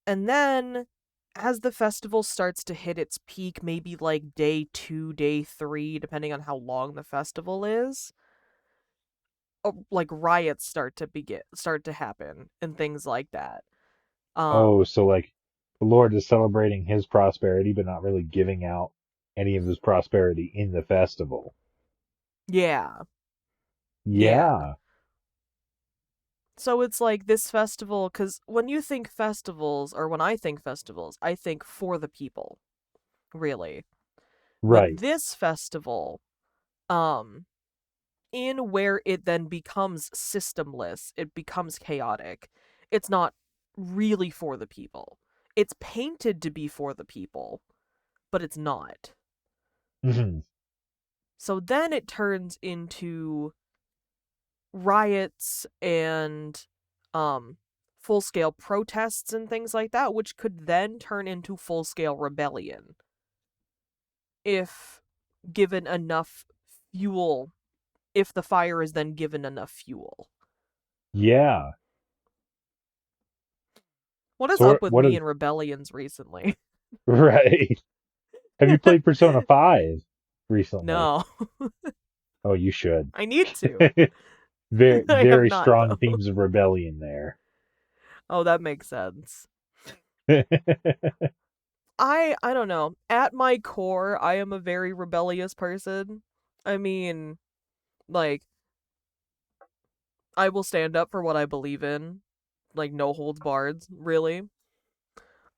And then as the festival starts to hit its peak, maybe like day 2, day 3, depending on how long the festival is, like riots start to happen and things like that. Oh, Um, so like the Lord is celebrating his prosperity, but not really giving out any of his prosperity in the festival. yeah, yeah. Yeah. So it's like this festival, because when you think festivals, or when I think festivals, I think for the people, really. But Right. this festival, um, in where it then becomes systemless, it becomes chaotic. It's not really for the people. It's painted to be for the people, but it's not. Hmm. So then it turns into riots and um full-scale protests and things like that, which could then turn into full-scale rebellion if given enough fuel, if the fire is then given enough fuel. Yeah. What is So up with what me is and rebellions recently? right? Have you played Persona 5 recently? No, Oh, you should. I need to. Very I have very not strong though. themes of rebellion there. Oh, that makes sense. I don't know. At my core, I am a very rebellious person. I mean, like I will stand up for what I believe in, like no holds barred, really.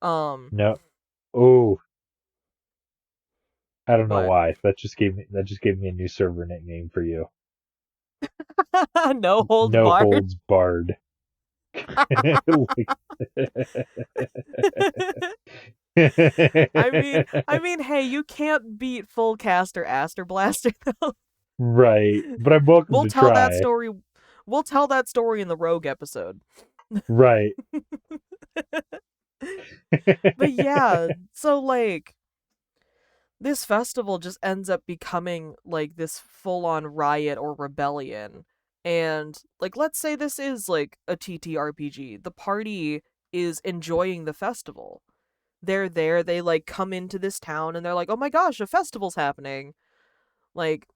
Um, No. Oh, I don't know what? why. That just gave me a new server nickname for you. No holds No barred. holds barred. Like- I mean, hey, you can't beat full caster Aster Blaster though. Right, but I'm welcome We'll to tell that try. story. We'll tell that story in the Rogue episode. Right. But yeah, so like this festival just ends up becoming like this full-on riot or rebellion. And like let's say this is like a TTRPG. The party is enjoying the festival. They're there, they like come into this town and they're like, "Oh my gosh, a festival's happening." Like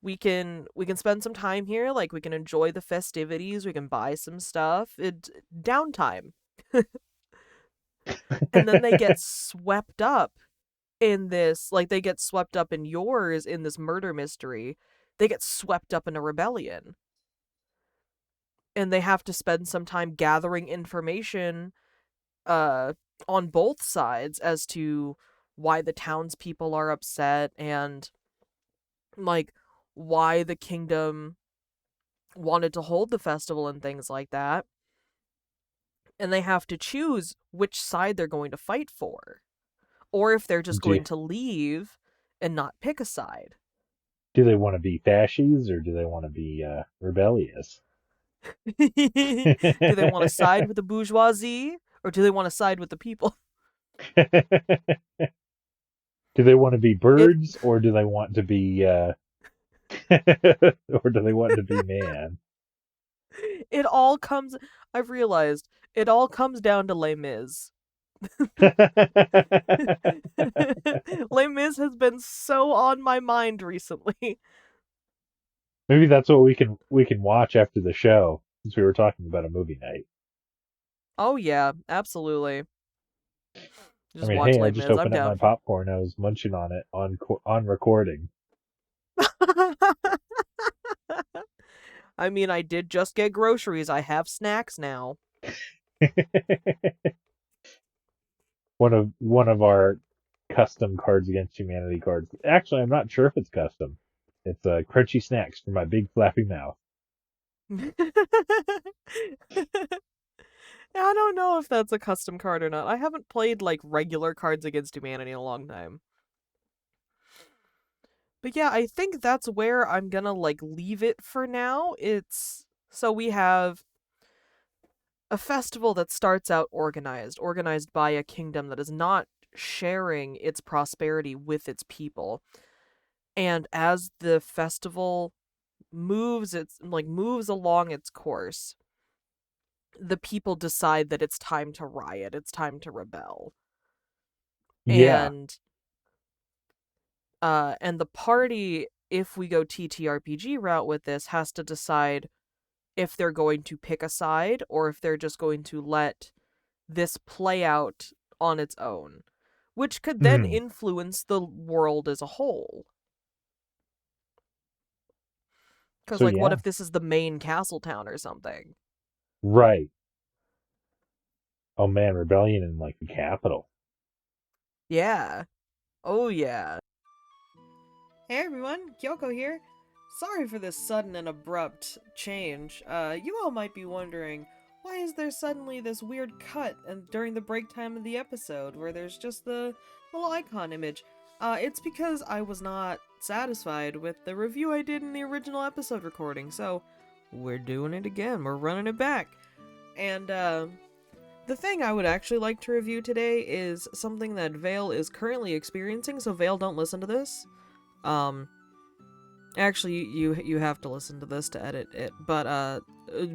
we can spend some time here, like we can enjoy the festivities, we can buy some stuff. It downtime. And then they get swept up in this, like they get swept up in yours in this murder mystery. They get swept up in a rebellion. And they have to spend some time gathering information uh on both sides as to why the townspeople are upset and like why the kingdom wanted to hold the festival and things like that. And they have to choose which side they're going to fight for, or if they're just do, going to leave and not pick a side. do they want to be fascists or do they want to be rebellious? Do they want to side with the bourgeoisie or do they want to side with the people? Do they want to be It birds or do they want to be or do they want to be man? it all comes I've realized it all comes down to Les Mis. Les Mis has been so on my mind recently. Maybe that's what we can watch after the show, since we were talking about a movie night. Oh yeah, absolutely. I Just mean, watch hey, I Les just Mis. I'm opened up my down for popcorn. I was munching on it on recording. it. I mean, I did just get groceries. I have snacks now. One of our custom Cards Against Humanity cards. Actually, I'm not sure if it's custom. It's crunchy snacks for my big flappy mouth. I don't know if that's a custom card or not. I haven't played like regular Cards Against Humanity in a long time. But yeah, I think that's where I'm gonna like leave it for now. It's so we have a festival that starts out organized by a kingdom that is not sharing its prosperity with its people. And as the festival moves along its course, the people decide that it's time to riot, it's time to rebel. Yeah, And the party, if we go TTRPG route with this, has to decide if they're going to pick a side or if they're just going to let this play out on its own, which could then Hmm. influence the world as a whole. Because, So like, what yeah, if this is the main castle town or something? right. Oh man, rebellion in like the capital. Yeah. Oh, yeah. Hey everyone, Kyoko here. Sorry for this sudden and abrupt change. You all might be wondering, why is there suddenly this weird cut and during the break time of the episode where there's just the little icon image? It's because I was not satisfied with the review I did in the original episode recording, so we're doing it again. We're running it back. And, the thing I would actually like to review today is something that Vale is currently experiencing, so Vale, don't listen to this. Actually, you have to listen to this to edit it, but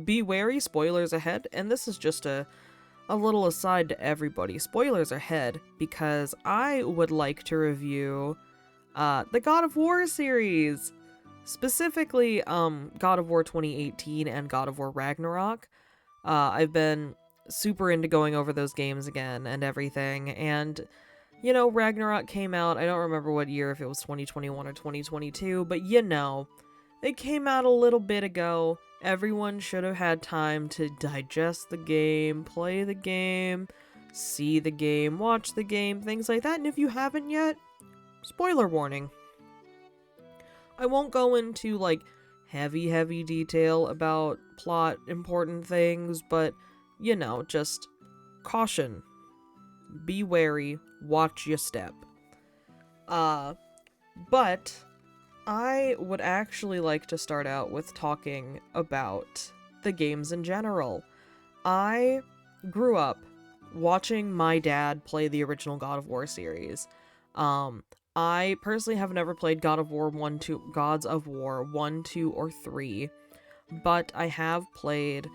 be wary, spoilers ahead, and this is just a little aside to everybody. Spoilers ahead, because I would like to review the God of War series. Specifically, God of War 2018 and God of War Ragnarok. I've been super into going over those games again and everything, and you know, Ragnarok came out, I don't remember what year, if it was 2021 or 2022, but you know, it came out a little bit ago. Everyone should have had time to digest the game, play the game, see the game, watch the game, things like that, and if you haven't yet, spoiler warning. I won't go into, like, heavy detail about plot important things, but, you know, just caution. Be wary, watch your step. But I would actually like to start out with talking about the games in general. I grew up watching my dad play the original God of War series. I personally have never played God of War 1, 2, Gods of War 1, 2, or 3, but I have played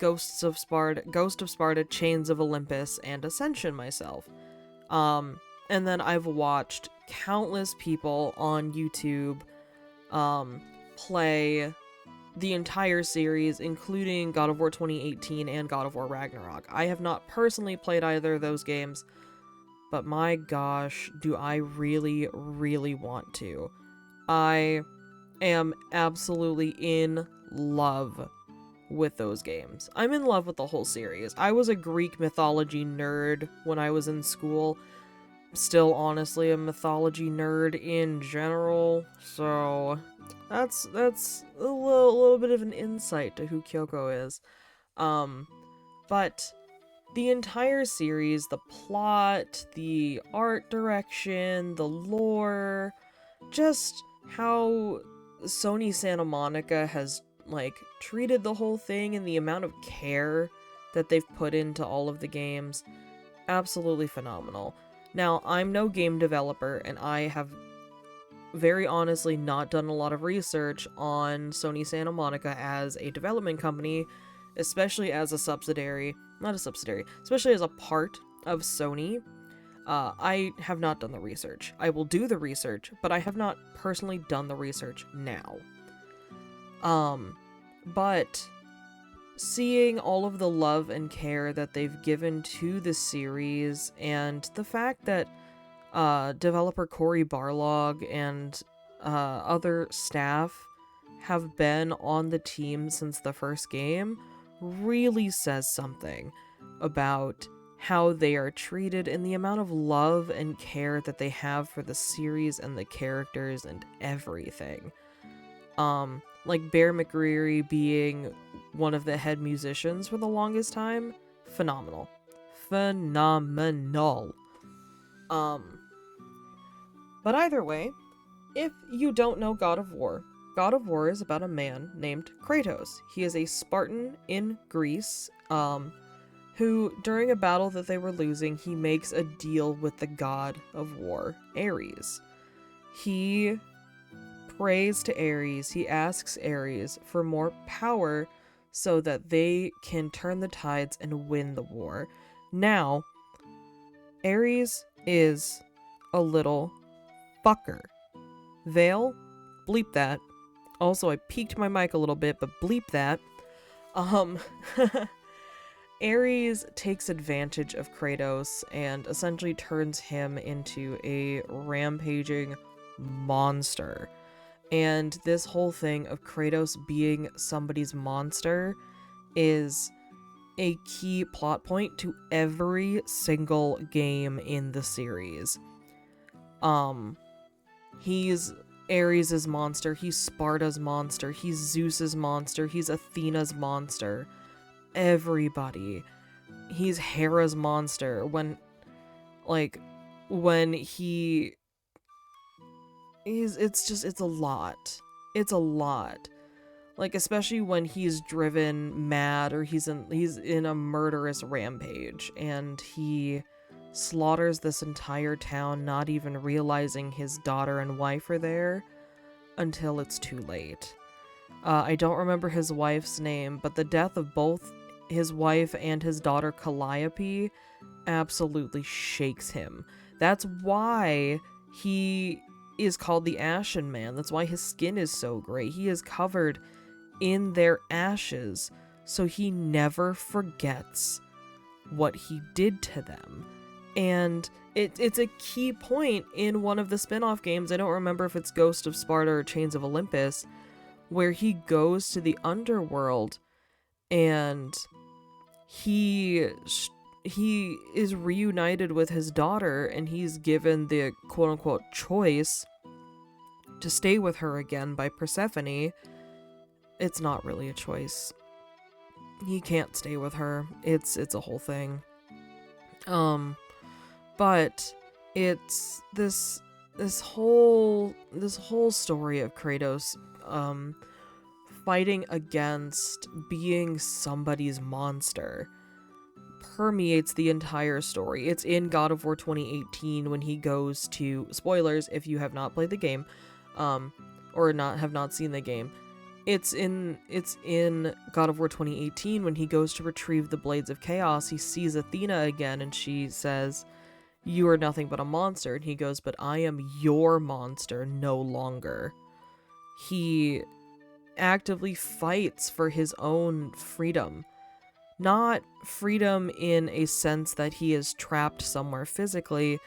Ghost of Sparta, Chains of Olympus, and Ascension myself. And then I've watched countless people on YouTube play the entire series, including God of War 2018 and God of War Ragnarok. I have not personally played either of those games, but my gosh, do I really, really want to. I am absolutely in love with those games. I'm in love with the whole series. I was a Greek mythology nerd when I was in school. Still honestly a mythology nerd in general, so that's a little bit of an insight to who Kyoko is. But the entire series, the plot, the art direction, the lore, just how Sony Santa Monica has, like, treated the whole thing and the amount of care that they've put into all of the games, absolutely phenomenal. Now, I'm no game developer, and I have very honestly not done a lot of research on Sony Santa Monica as a development company, especially as a subsidiary, not a subsidiary, especially as a part of Sony. I have not done the research. I will do the research, but I have not personally done the research now. But seeing all of the love and care that they've given to the series, and the fact that developer Cory Barlog and other staff have been on the team since the first game really says something about how they are treated and the amount of love and care that they have for the series and the characters and everything. Like Bear McCreary being one of the head musicians for the longest time, phenomenal. Phenomenal. But either way, if you don't know God of War is about a man named Kratos. He is a Spartan in Greece, who, during a battle that they were losing, he makes a deal with the god of war, Ares. He prays to Ares, he asks Ares for more power so that they can turn the tides and win the war. Now, Ares is a little fucker. Vale, bleep that. Also, I peaked my mic a little bit, but bleep that. Um, Ares takes advantage of Kratos and essentially turns him into a rampaging monster. And this whole thing of Kratos being somebody's monster is a key plot point to every single game in the series. He's Ares' monster, he's Sparta's monster, he's Zeus's monster, he's Athena's monster. Everybody. He's Hera's monster when he is it's a lot. It's a lot. Like, especially when he's driven mad or he's in a murderous rampage and he slaughters this entire town, not even realizing his daughter and wife are there until it's too late. I don't remember his wife's name, but the death of both his wife and his daughter Calliope absolutely shakes him. That's why he is called the Ashen Man. That's why his skin is so gray. He is covered in their ashes, so he never forgets what he did to them. And it's a key point in one of the spin-off games. I don't remember if it's Ghost of Sparta or Chains of Olympus, where he goes to the underworld and he is reunited with his daughter, and he's given the quote-unquote choice to stay with her again by Persephone. It's not really a choice. He can't stay with her. It's a whole thing. But it's this whole story of Kratos fighting against being somebody's monster permeates the entire story. It's in God of War 2018 when he goes to, spoilers if you have not played the game, or have not seen the game. It's in God of War 2018 when he goes to retrieve the Blades of Chaos. He sees Athena again and she says, "You are nothing but a monster." And he goes, "But I am your monster no longer." He actively fights for his own freedom. Not freedom in a sense that he is trapped somewhere physically,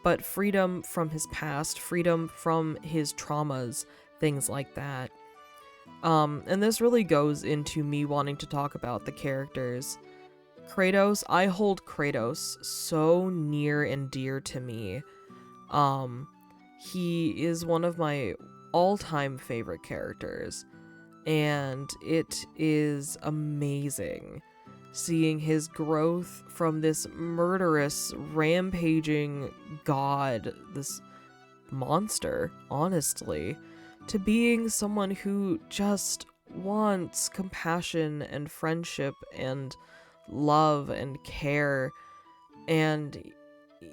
but freedom from his past, freedom from his traumas, things like that. And this really goes into me wanting to talk about the characters. Kratos, I hold Kratos so near and dear to me. He is one of my all-time favorite characters, and it is amazing seeing his growth from this murderous, rampaging god, this monster, honestly, to being someone who just wants compassion and friendship and love and care. And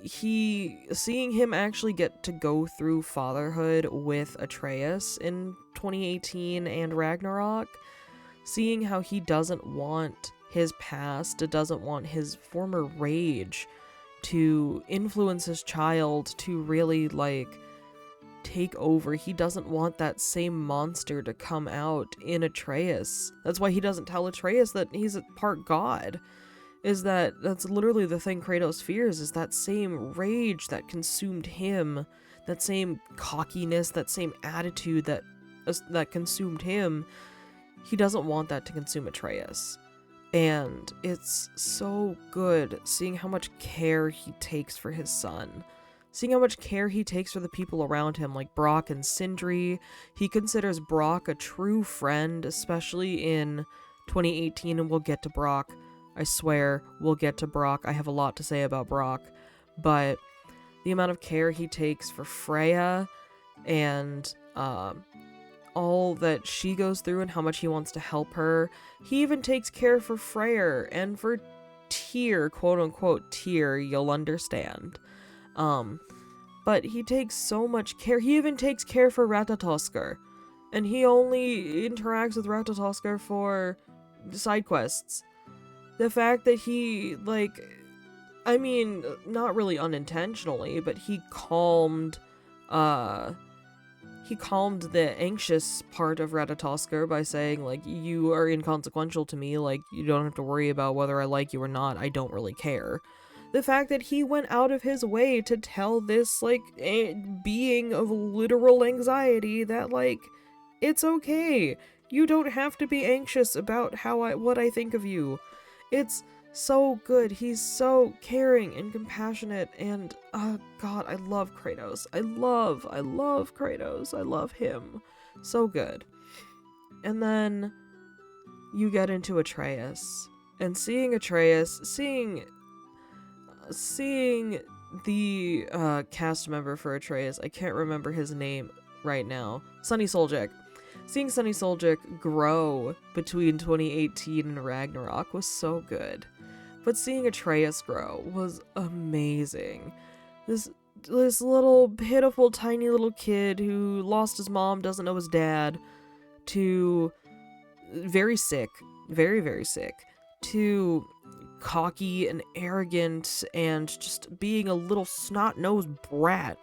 seeing him actually get to go through fatherhood with Atreus in 2018 and Ragnarok, seeing how he doesn't want his past, doesn't want his former rage to influence his child to really take over. He doesn't want that same monster to come out in Atreus. That's why he doesn't tell Atreus that he's a part god. That's literally the thing Kratos fears, is that same rage that consumed him, that same cockiness, that same attitude that consumed him. He doesn't want that to consume Atreus. And it's so good seeing how much care he takes for his son. Seeing how much care he takes for the people around him, like Brock and Sindri. He considers Brock a true friend, especially in 2018, and we'll get to Brock. I swear, we'll get to Brock. I have a lot to say about Brock. But the amount of care he takes for Freya and all that she goes through and how much he wants to help her. He even takes care for Freyr and for Tyr, quote-unquote Tyr, you'll understand. But he takes so much care. He even takes care for Ratatoskr. And he only interacts with Ratatoskr for side quests. The fact that he, not really unintentionally, but he calmed he calmed the anxious part of Ratatoskr by saying, like, you are inconsequential to me, like, you don't have to worry about whether I like you or not, I don't really care. The fact that he went out of his way to tell this, like, being of literal anxiety that, like, it's okay. You don't have to be anxious about what I think of you. It's so good. He's so caring and compassionate, and God, I love Kratos. I love Kratos. I love him. So good. And then you get into Atreus, and seeing Atreus, seeing the cast member for Atreus, I can't remember his name right now. Sunny Soljic. Seeing Sunny Soljic grow between 2018 and Ragnarok was so good. But seeing Atreus grow was amazing. This little pitiful tiny little kid who lost his mom, doesn't know his dad, to very sick, very, very sick, to cocky and arrogant and just being a little snot-nosed brat,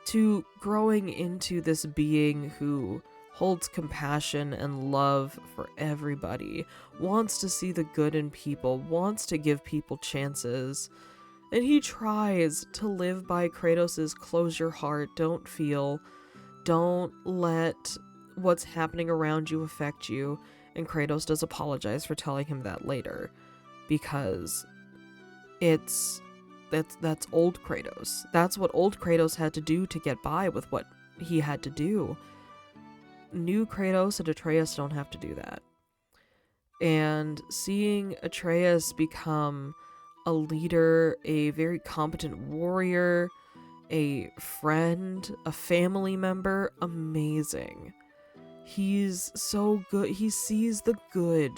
to growing into this being who holds compassion and love for everybody, wants to see the good in people, wants to give people chances, and he tries to live by Kratos's close your heart, don't feel, don't let what's happening around you affect you, and Kratos does apologize for telling him that later, because that's old Kratos. That's what old Kratos had to do to get by with what he had to do. New Kratos and Atreus don't have to do that. And seeing Atreus become a leader, a very competent warrior, a friend, a family member, amazing. He's so good. He sees the good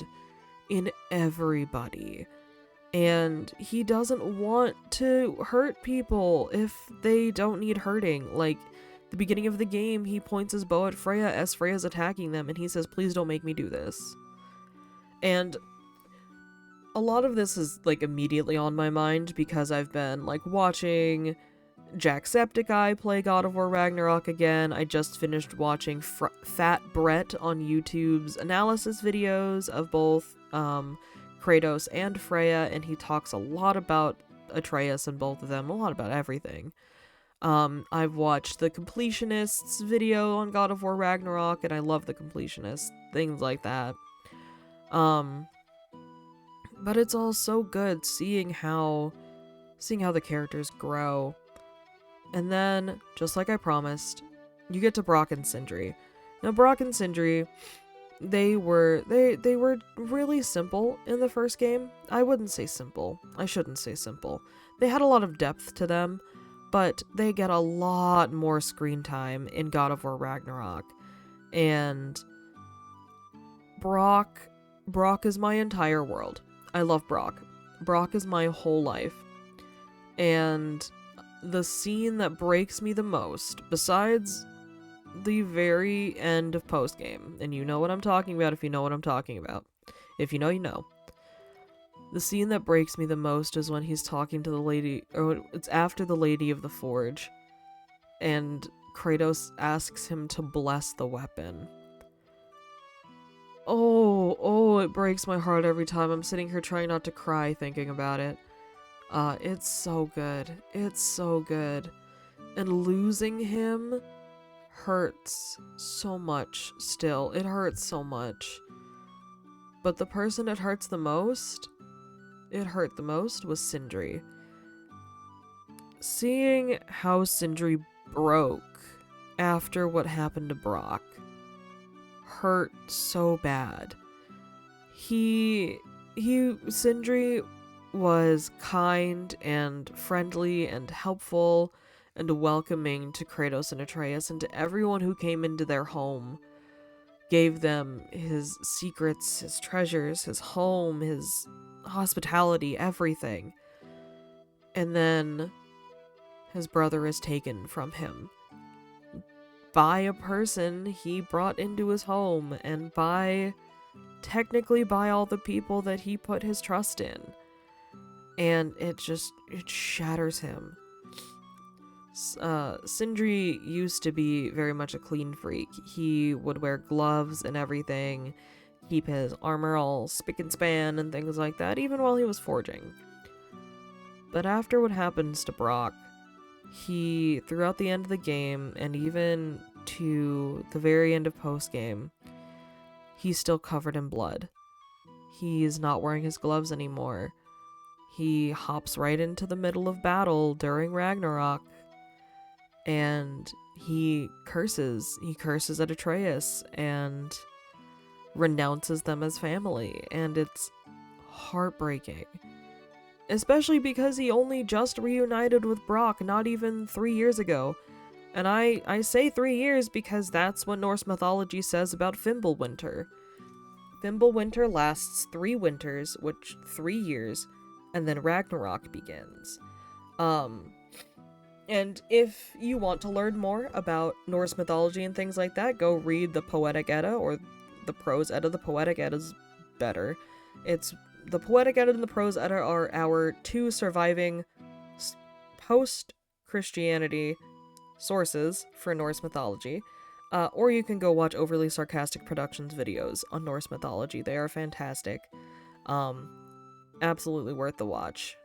in everybody. And he doesn't want to hurt people if they don't need hurting. Like, the beginning of the game, he points his bow at Freya as Freya's attacking them, and he says, please don't make me do this. And a lot of this is, like, immediately on my mind because I've been, like, watching Jacksepticeye play God of War Ragnarok again. I just finished watching Fat Brett on YouTube's analysis videos of both Kratos and Freya, and he talks a lot about Atreus and both of them, a lot about everything. I've watched the Completionists video on God of War Ragnarok, and I love the Completionists, things like that. But it's all so good seeing how the characters grow. And then, just like I promised, you get to Brok and Sindri. Now, Brok and Sindri, they were really simple in the first game. I wouldn't say simple. I shouldn't say simple. They had a lot of depth to them, but they get a lot more screen time in God of War Ragnarok. And Brok is my entire world. I love Brok. Brok is my whole life. And the scene that breaks me the most, besides the very end of post-game, and you know what I'm talking about if you know what I'm talking about. If you know, you know. The scene that breaks me the most is when he's talking to the lady, or it's after the Lady of the Forge, and Kratos asks him to bless the weapon. Oh, it breaks my heart every time. I'm sitting here trying not to cry thinking about it. It's so good. It's so good. And losing him hurts so much still. It hurts so much. But the person it hurt the most was Sindri. Seeing how Sindri broke after what happened to Brok hurt so bad. Sindri was kind and friendly and helpful and welcoming to Kratos and Atreus and to everyone who came into their home. Gave them his secrets, his treasures, his home, his hospitality, everything. And then his brother is taken from him by a person he brought into his home, and technically by all the people that he put his trust in. And it shatters him. Sindri used to be very much a clean freak. He would wear gloves and everything, keep his armor all spick and span and things like that, even while he was forging. But after what happens to Brock, he, throughout the end of the game, and even to the very end of post-game, he's still covered in blood. He's not wearing his gloves anymore. He hops right into the middle of battle during Ragnarok, and he curses. He curses at Atreus and renounces them as family, and it's heartbreaking. Especially because he only just reunited with Brock not even 3 years ago. And I say 3 years because that's what Norse mythology says about Fimbulwinter. Fimbulwinter lasts 3 winters, which 3 years, and then Ragnarok begins. And if you want to learn more about Norse mythology and things like that, go read the Poetic Edda or the Prose Edda. The Poetic Edda's better. The Poetic Edda and the Prose Edda are our 2 surviving post-Christianity sources for Norse mythology. Or you can go watch Overly Sarcastic Productions videos on Norse mythology. They are fantastic. Absolutely worth the watch.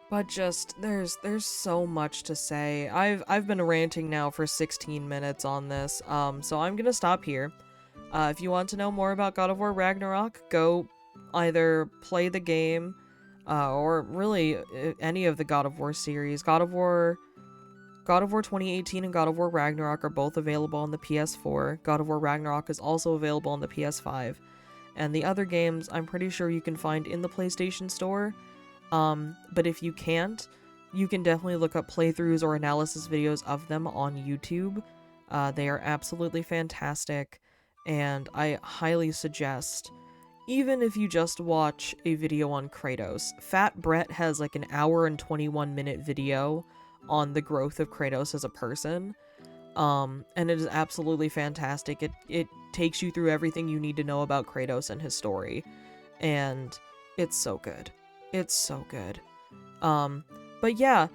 But just there's so much to say. I've been ranting now for 16 minutes on this. So I'm gonna stop here. If you want to know more about God of War Ragnarok, go either play the game, or really any of the God of War series. God of War 2018 and God of War Ragnarok are both available on the PS4. God of War Ragnarok is also available on the PS5. And the other games, I'm pretty sure you can find in the PlayStation Store. But if you can't, you can definitely look up playthroughs or analysis videos of them on YouTube. They are absolutely fantastic, and I highly suggest, even if you just watch a video on Kratos, Fat Brett has like an hour and 21-minute video on the growth of Kratos as a person. And it is absolutely fantastic. It takes you through everything you need to know about Kratos and his story. And it's so good. It's so good. But yeah,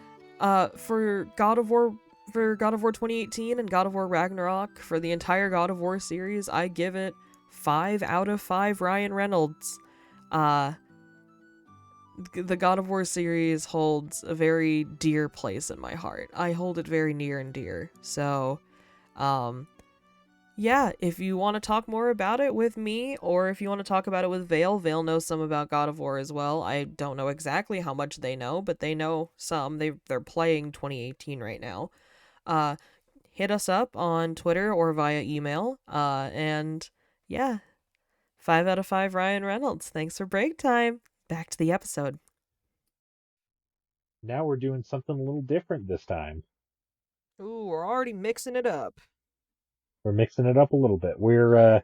for God of War 2018 and God of War Ragnarok, for the entire God of War series, I give it 5 out of 5 Ryan Reynolds. The God of War series holds a very dear place in my heart. I hold it very near and dear. So, yeah, if you want to talk more about it with me, or if you want to talk about it with Vale knows some about God of War as well. I don't know exactly how much they know, but they know some. They're playing 2018 right now. Hit us up on Twitter or via email. And yeah, 5 out of 5 Ryan Reynolds. Thanks for break time. Back to the episode. Now we're doing something a little different this time. Ooh, we're already mixing it up. We're mixing it up a little bit. We're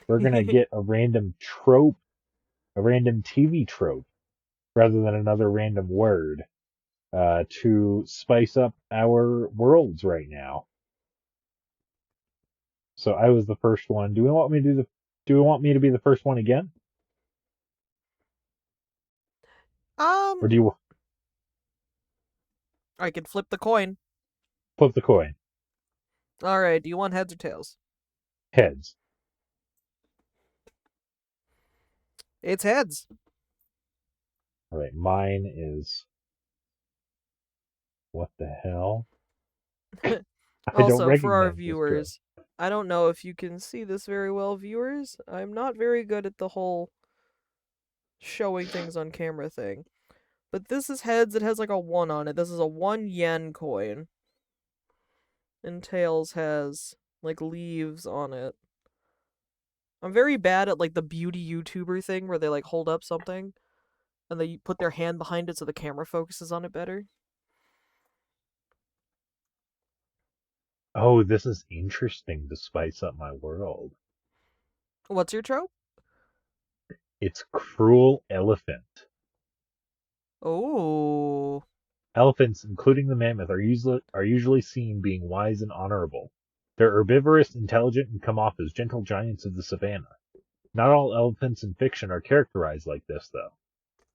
gonna get a random trope, a random TV trope, rather than another random word, to spice up our worlds right now. So I was the first one. Do we want me to be the first one again? Or do you I could flip the coin. flip the coin? All right, do you want heads or tails? Heads. It's heads. All right, mine is what the hell? I don't Also, recognize for our this viewers, I don't know if you can see this very well, viewers. I'm not very good at the whole showing things on camera thing. But this is heads, it has like a 1 on it. This is a 1 yen coin. And tails has like leaves on it. I'm very bad at like the beauty YouTuber thing where they like hold up something and they put their hand behind it so the camera focuses on it better. Oh, this is interesting to spice up my world. What's your trope? It's cruel elephant. Oh. Elephants, including the mammoth, are usually seen being wise and honorable. They're herbivorous, intelligent, and come off as gentle giants of the savannah. Not all elephants in fiction are characterized like this, though.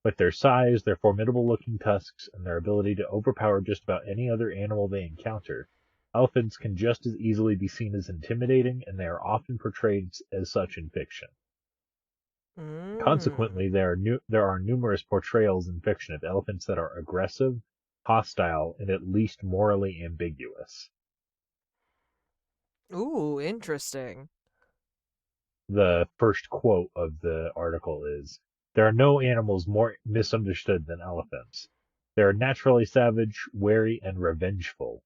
With their size, their formidable-looking tusks, and their ability to overpower just about any other animal they encounter, elephants can just as easily be seen as intimidating, and they are often portrayed as such in fiction. Mm. Consequently, there are numerous portrayals in fiction of elephants that are aggressive, hostile, and at least morally ambiguous. Ooh, interesting. The first quote of the article is, "There are no animals more misunderstood than elephants. They are naturally savage, wary, and revengeful,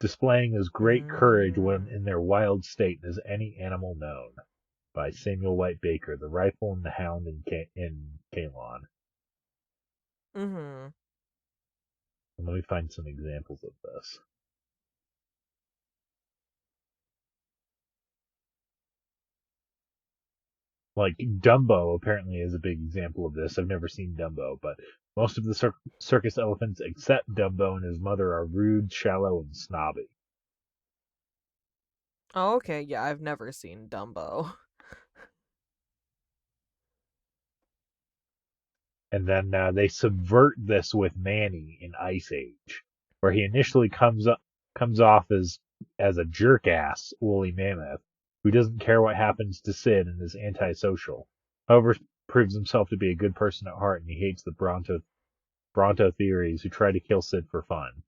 displaying as great courage when Mm. in their wild state as any animal known." By Samuel White Baker, The Rifle and the Hound in Ceylon. Mm-hmm. And let me find some examples of this. Like Dumbo apparently is a big example of this. I've never seen Dumbo, but most of the circus elephants except Dumbo and his mother are rude, shallow, and snobby. Oh, okay, yeah, I've never seen Dumbo. And then they subvert this with Manny in Ice Age, where he initially comes off as a jerk ass woolly mammoth who doesn't care what happens to Sid and is antisocial. However, proves himself to be a good person at heart, and he hates the Bronto theories who try to kill Sid for fun,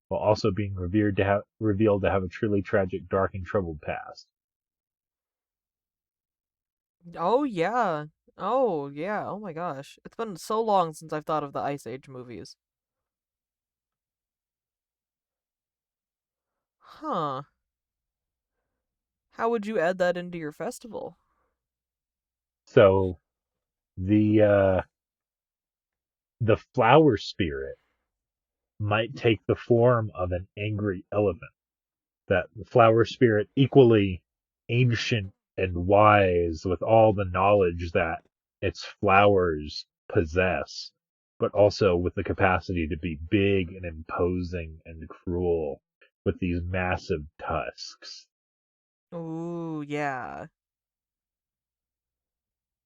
while also being revealed to have a truly tragic, dark, and troubled past. Oh, yeah. Oh, yeah. Oh my gosh. It's been so long since I've thought of the Ice Age movies. Huh. How would you add that into your festival? So the the flower spirit might take the form of an angry elephant. That flower spirit, equally ancient and wise with all the knowledge that its flowers possess, but also with the capacity to be big and imposing and cruel with these massive tusks. Ooh, yeah.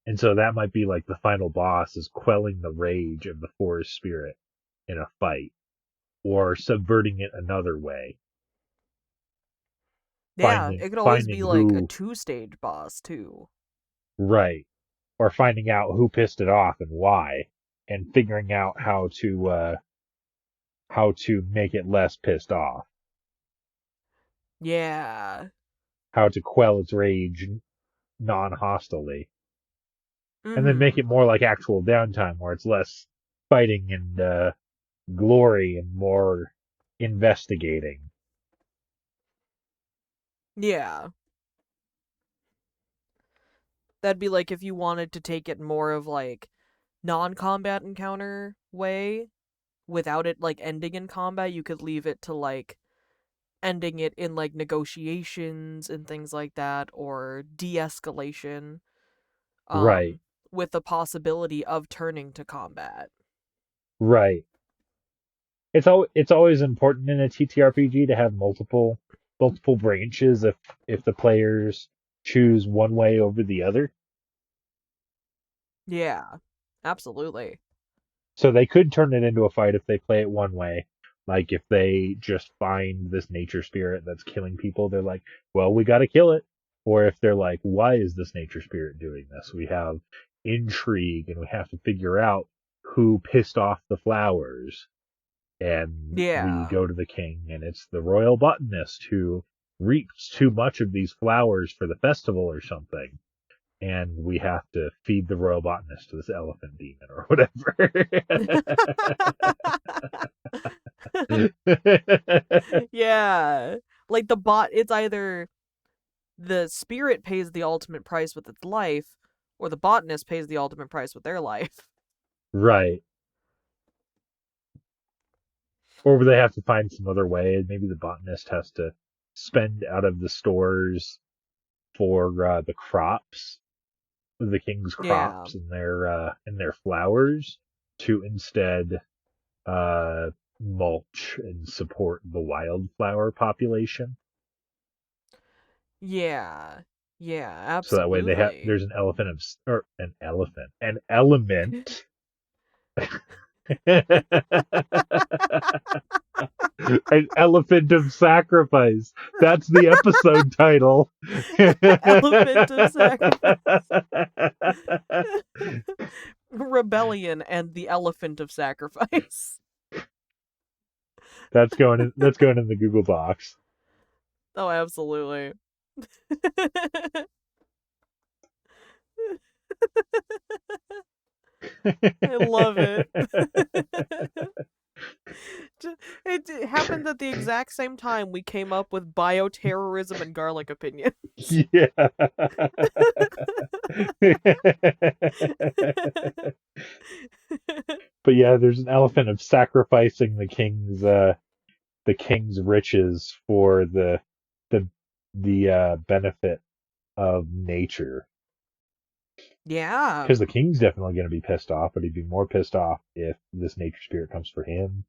And so that might be like the final boss is quelling the rage of the forest spirit in a fight or subverting it another way, Yeah, finding it could always finding be like a who two-stage boss, too. right or finding out who pissed it off and why, and figuring out how to make it less pissed off, Yeah. how to quell its rage non-hostilely, and then make Mm-hmm. it more like actual downtime where it's less fighting and glory and more investigating. Yeah. That'd be like if you wanted to take it more of like non-combat encounter way without it like ending in combat, you could leave it to like ending it in like negotiations and things like that or de-escalation Right, um with the possibility of turning to combat. right. It's always important in a TTRPG to have multiple branches if the players choose one way over the other. Yeah. Absolutely. So they could turn it into a fight if they play it one way. Like if they just find this nature spirit that's killing people, they're like, well, we got to kill it. Or if they're like, why is this nature spirit doing this? We have intrigue and we have to figure out who pissed off the flowers. And we Yeah. go to the king, and it's the royal botanist who reaps too much of these flowers for the festival or something, and we have to feed the royal botanist to this elephant demon or whatever. Yeah. Like the bot it's either the spirit pays the ultimate price with its life or the botanist pays the ultimate price with their life. Right. Or they have to find some other way. Maybe the botanist has to spend out of the stores for the crops, the king's Yeah. crops and their flowers, to instead uh, mulch and support the wildflower population. Yeah. Yeah, So that way absolutely. there's an elephant of or an elephant an element An elephant of sacrifice. That's the episode title. The elephant of sacrifice. Rebellion and the elephant of sacrifice. That's going in. That's going in the Google Docs. Oh, absolutely. I love it. It happened at the exact same time we came up with bioterrorism and garlic opinion. Yeah. But yeah, there's an elephant of sacrificing the king's riches for the benefit of nature. Yeah. Because the king's definitely going to be pissed off, but he'd be more pissed off if this nature spirit comes for him.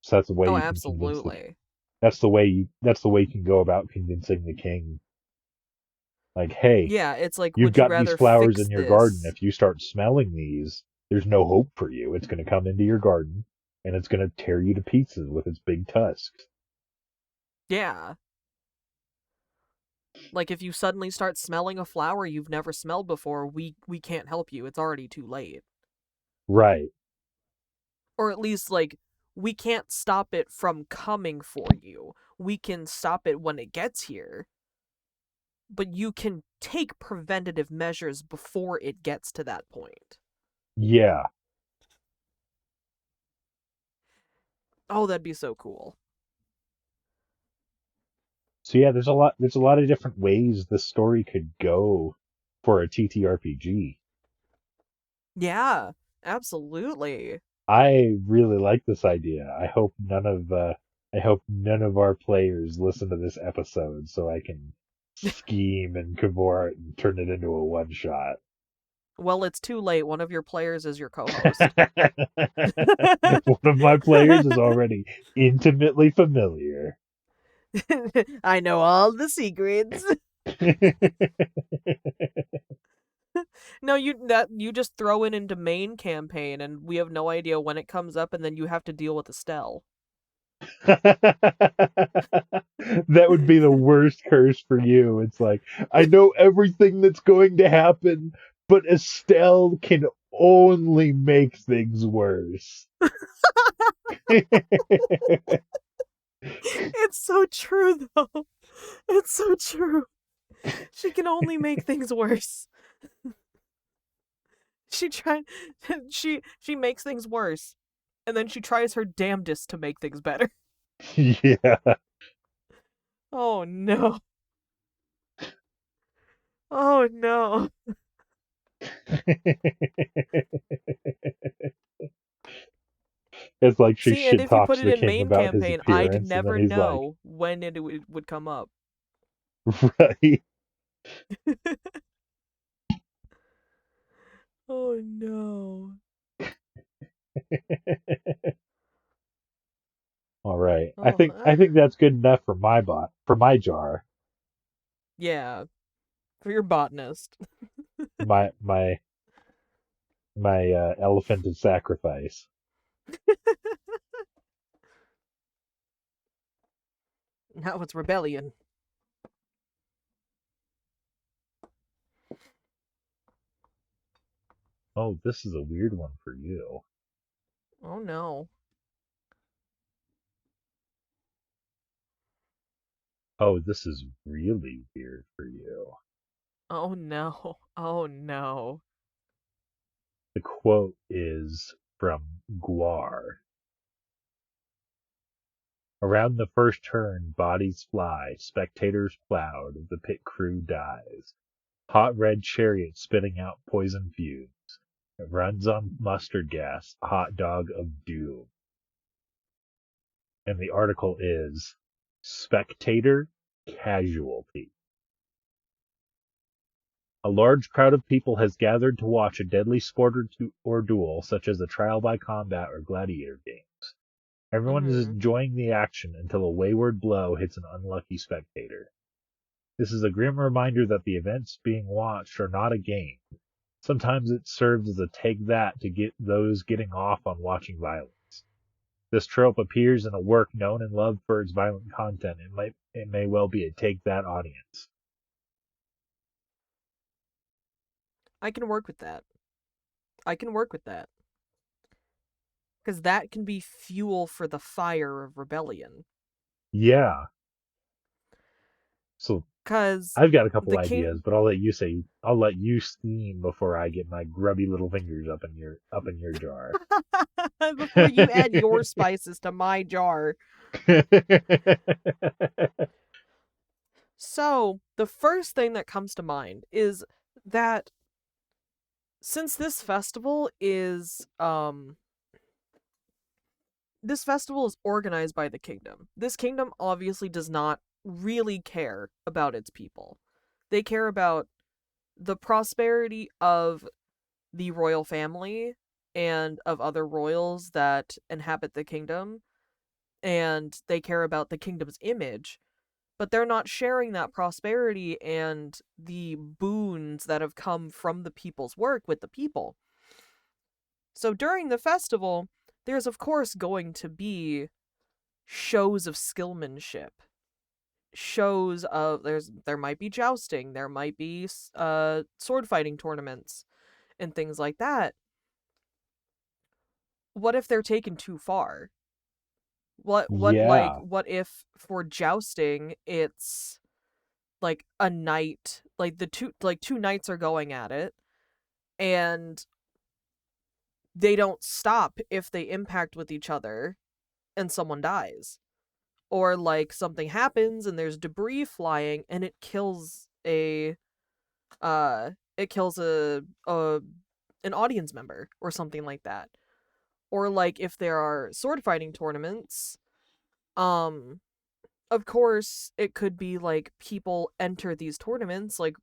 So that's the way Oh, you can convince the. absolutely. That's the way you can go about convincing the king. Like, hey, Yeah, it's like, you've would you got these rather flowers fix in your garden. this? If you start smelling these, there's no hope for you. It's going to come into your garden and it's going to tear you to pieces with its big tusks. Yeah. Like, if you suddenly start smelling a flower you've never smelled before, we can't help you. It's already too late. Right. Or at least, like, we can't stop it from coming for you. We can stop it when it gets here. But you can take preventative measures before it gets to that point. Yeah. Oh, that'd be so cool. So yeah, there's a lot of different ways the story could go for a TTRPG. Yeah, absolutely. I really like this idea. I hope none of our players listen to this episode so I can scheme and cavort and turn it into a one shot. Well, it's too late. One of your players is your co-host. One of my players is already intimately familiar. I know all the secrets. No, you just throw it into main campaign, and we have no idea when it comes up, and then you have to deal with Estelle. That would be the worst curse for you. It's like, I know everything that's going to happen, but Estelle can only make things worse. It's so true, though. It's so true. She can only make things worse. She tried. She makes things worse, and then she tries her damnedest to make things better. Yeah. Oh no. Oh no. It's like she See, and shit if you talks put it the in king main about his campaign, I'd appearance, and then never he's like, know when it would come up. right. Oh no. All right. I Oh, think I think that's good enough for my jar. yeah. For your botanist. My my my elephant of sacrifice. Now it's rebellion. Oh, this is a weird one for you. Oh no. Oh, this is really weird for you. Oh no. Oh no. The quote is from Guar. Around the first turn, bodies fly, spectators plowed, the pit crew dies. Hot red chariot spitting out poison fumes. It runs on mustard gas, a hot dog of doom. And the article is Spectator Casualty. A large crowd of people has gathered to watch a deadly sport or duel, such as a trial by combat or gladiator games. Everyone is Mm-hmm. enjoying the action until a wayward blow hits an unlucky spectator. This is a grim reminder that the events being watched are not a game. Sometimes it serves as a take that to get those getting off on watching violence. This trope appears in a work known and loved for its violent content. It may well be a take that audience. I can work with that. I can work with that. Because that can be fuel for the fire of rebellion. Yeah. So Because I've got a couple the king. ideas, but I'll let you steam before I get my grubby little fingers up in your jar. Before you add your spices to my jar. So, the first thing that comes to mind is that since this festival is organized by the kingdom. This kingdom obviously does not really care about its people. They care about the prosperity of the royal family and of other royals that inhabit the kingdom, and they care about the kingdom's image, but they're not sharing that prosperity and the boons that have come from the people's work with the people. So during the festival, there's of course going to be shows of skillmanship. Shows of there might be jousting, there might be sword fighting tournaments and things like that. What if they're taken too far? Yeah, What if for jousting it's like a night, like two knights are going at it and they don't stop if they impact with each other and someone dies, or like something happens and there's debris flying and it kills a an audience member or something like that. Or like if there are sword fighting tournaments, um of course it could be like people enter these tournaments like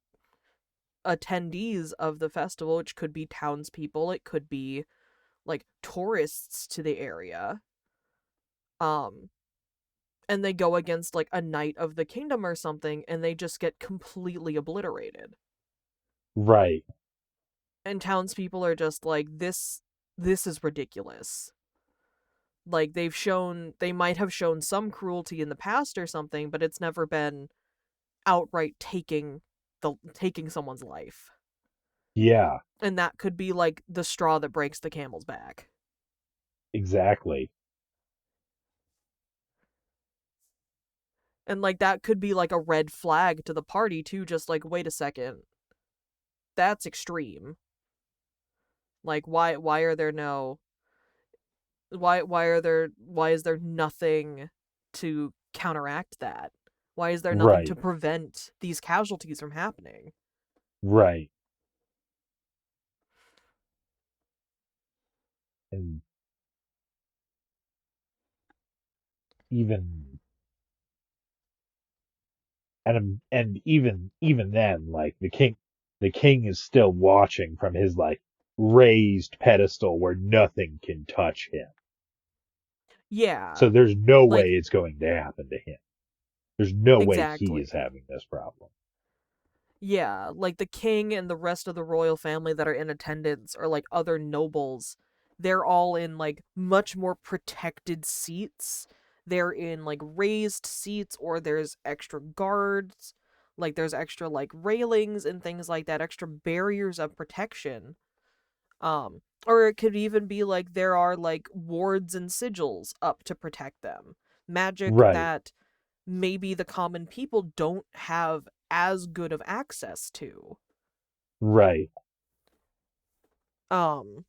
attendees of the festival, which could be townspeople, it could be like tourists to the area. Um and they go against like a knight of the kingdom or something and they just get completely obliterated. right. And townspeople are just like, this is ridiculous. Like they might have shown some cruelty in the past or something, but it's never been outright taking someone's life. Yeah, And that could be like the straw that breaks the camel's back. exactly. And like that could be like a red flag to the party too, just like, wait a second. That's extreme. Like why are there no why is there nothing to counteract that? Why is there nothing to Right, prevent these casualties from happening? right. And even even then, like the king is still watching from his like raised pedestal where nothing can touch him. Yeah. So there's no Like way it's going to happen to him. There's no way he is exactly. having this problem. Yeah, like the king and the rest of the royal family that are in attendance or like other nobles, they're all in like much more protected seats. They're in like raised seats or there's extra guards, like there's extra like railings and things like that, extra barriers of protection. Or it could even be like there are like wards and sigils up to protect them. Magic Right, that maybe the common people don't have as good of access to. right, Um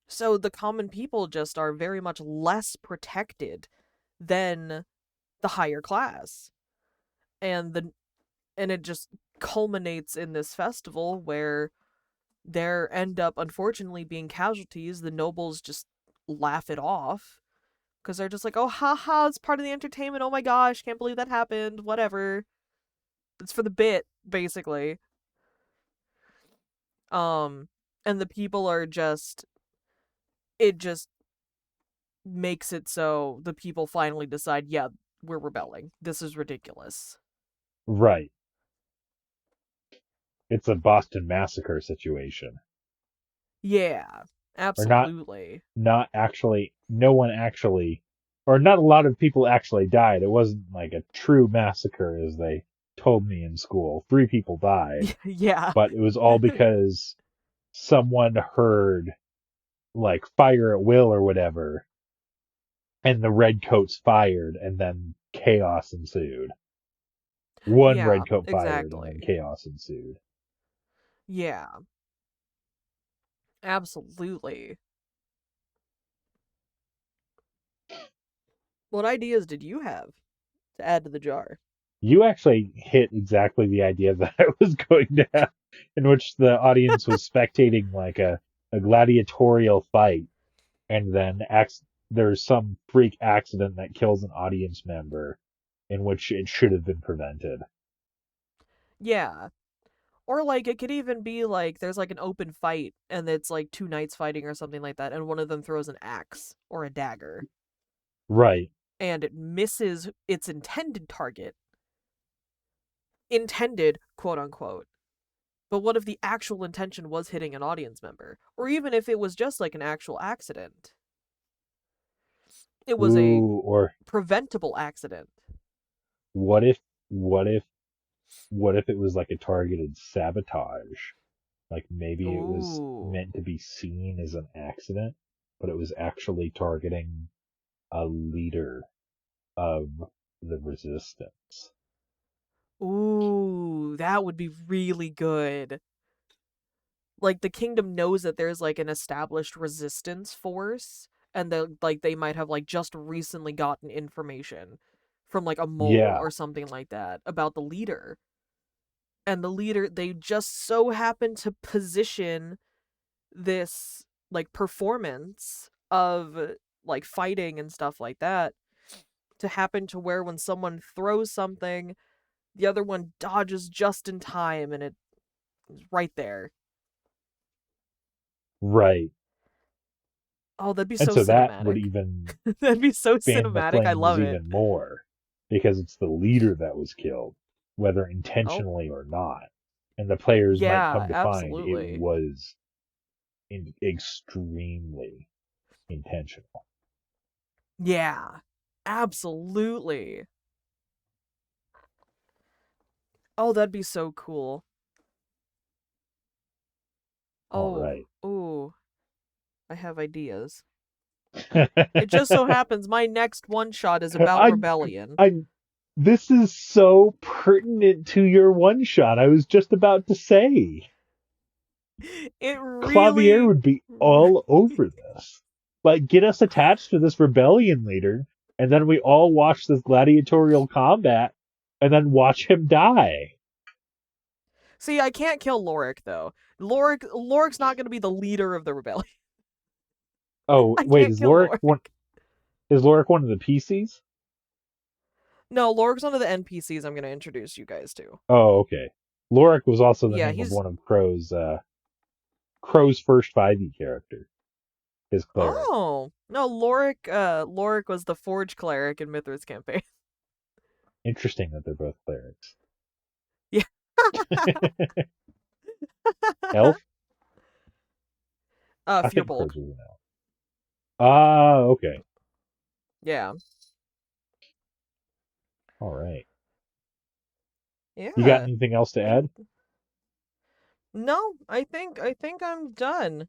so the common people just are very much less protected than the higher class. And the and it just culminates in this festival where there end up unfortunately being casualties. The nobles just laugh it off because they're just like, "Oh, haha, it's part of the entertainment. Oh my gosh, can't believe that happened. Whatever. It's for the bit, basically." Um, and the people are just, it just makes it so the people finally decide, yeah, we're rebelling. This is ridiculous. right. It's a Boston Massacre situation. Yeah, Or not absolutely. not actually no one actually or not a lot of people actually died. It wasn't like a true massacre as they told me in school. 3 people died, Yeah. but it was all because someone heard like fire at will or whatever, and the redcoats fired, and then chaos ensued. One Yeah, redcoat fired, and then exactly. chaos ensued. Yeah, absolutely. What ideas did you have to add to the jar? You actually hit exactly the idea that I was going to have, in which the audience was spectating like a gladiatorial fight, and then there's some freak accident that kills an audience member, in which it should have been prevented. Yeah. Or like it could even be like there's like an open fight and it's like two knights fighting or something like that and one of them throws an axe or a dagger Right, and it misses its intended target. Intended, quote unquote. But what if the actual intention was hitting an audience member? Or even if it was just like an actual accident? It was a ooh, or preventable accident. what if, what if, what if it was like a targeted sabotage? Like maybe it was Ooh. meant to be seen as an accident, but it was actually targeting a leader of the resistance. Ooh, that would be really good. Like the kingdom knows that there's like an established resistance force and that like they might have like just recently gotten information from like a mole Yeah, or something like that about the leader. And the leader they just so happen to position this like performance of like fighting and stuff like that to happen to where when someone throws something, the other one dodges just in time and it's right there. right. Oh, that'd be And so so that would cinematic. even That'd be so fan the cinematic. I flames love it. even more because it's the leader that was killed, whether Oh, intentionally or not. And the players might yeah, come to find it absolutely. was extremely intentional. Yeah, absolutely. Oh, that'd be so cool. All Oh, right. ooh, I have ideas. It just so happens my next one shot is about I, rebellion. I, this is so pertinent to your one shot. I was just about to say. It Clavier really. would be all over this. Like, get us attached to this rebellion leader, and then we all watch this gladiatorial combat, and then watch him die. See, I can't kill Lorik though. Lorik's not going to be the leader of the rebellion. Oh, I wait, can't kill Lorik. is Lorik one of the PCs? No, Lorik's one of the NPCs I'm going to introduce you guys to. Oh, okay. Lorik was also the Yeah, name of he's. one of Crow's first 5e character, his cleric. Oh no, Lorik was the Forge cleric in Mithra's campaign. Interesting that they're both clerics. Yeah. Elf? I think Firbolg. Crow's was an elf. Ah, okay. Yeah. All right. You got Yeah. anything else to Think add? no, I think I'm done.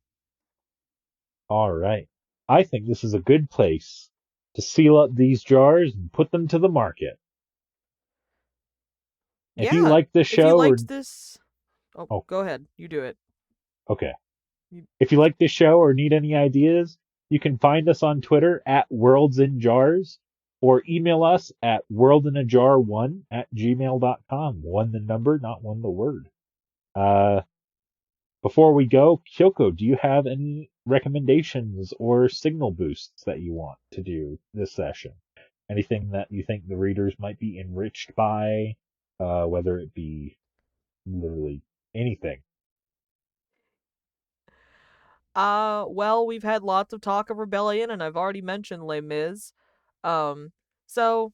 All right. I think this is a good place to seal up these jars and put them to the market. If you Yeah. like this If you show or liked this, oh, oh, go ahead. You do it. okay. You... If you like this show or need any ideas, you can find us on Twitter at Worlds in Jars or email us at worldinajar1@gmail.com. One the number, not one the word. Uh, Before we go, Kyoko, do you have any recommendations or signal boosts that you want to do this session? Anything that you think the readers might be enriched by, whether it be literally anything? Well, we've had lots of talk of rebellion, and I've already mentioned Les Mis. Um, so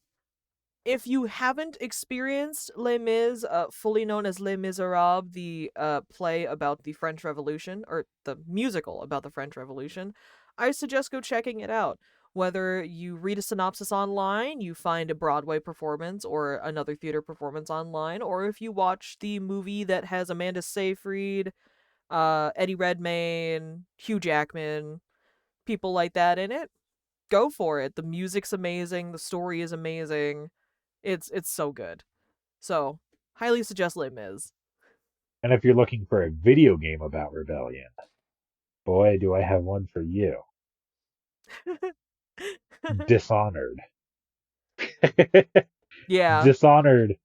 if you haven't experienced Les Mis, fully known as Les Miserables, the play about the French Revolution, or the musical about the French Revolution, I suggest go checking it out. Whether you read a synopsis online, you find a Broadway performance or another theater performance online, or if you watch the movie that has Amanda Seyfried, Eddie Redmayne, Hugh Jackman, people like that in it, go for it. The music's amazing, the story is amazing. It's so good. So, highly suggest Les Mis. And if you're looking for a video game about rebellion, boy, do I have one for you. Dishonored. Yeah. Dishonored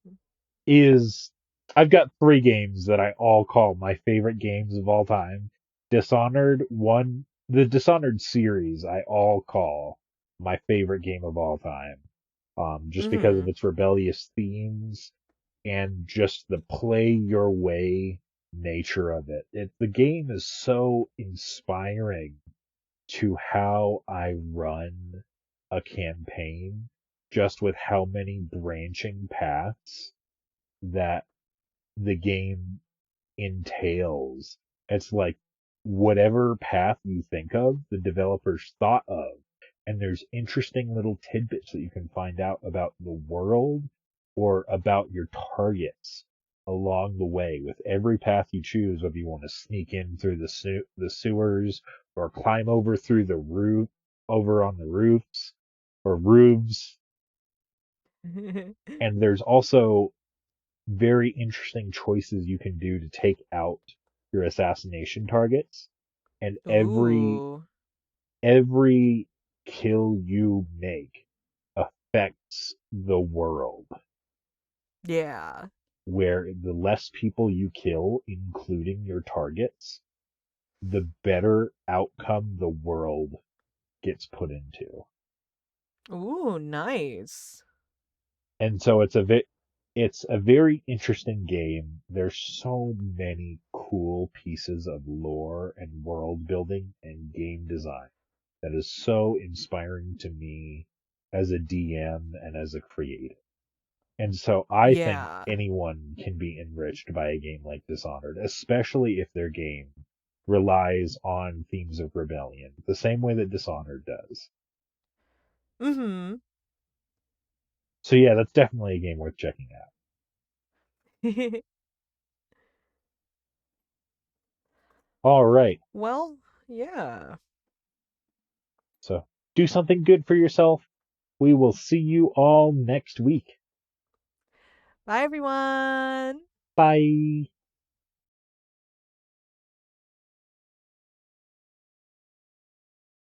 is I've got three games that I all call my favorite games of all time. Dishonored one the Dishonored series I all call my favorite game of all time. Just because of Mhm. its rebellious themes and just the play your way nature of it. The game is so inspiring to how I run a campaign, just with how many branching paths that the game entails. It's like whatever path you think of, the developers thought of. And there's interesting little tidbits that you can find out about the world or about your targets along the way with every path you choose, whether you want to sneak in through the sewers or climb over through the roof, over on the roofs or roofs. And there's also very interesting choices you can do to take out your assassination targets. And Ooh. every kill you make affects the world. Yeah. Where the less people you kill, including your targets, the better outcome the world gets put into. Ooh, nice. And so it's a very interesting game. There's so many cool pieces of lore and world building and game design that is so inspiring to me as a DM and as a creator. And so I think Yeah. anyone can be enriched by a game like Dishonored, especially if their game relies on themes of rebellion, the same way that Dishonored does. Mhm. So yeah, that's definitely a game worth checking out. All right. Well, yeah. So do something good for yourself. We will see you all next week. Bye everyone. Bye.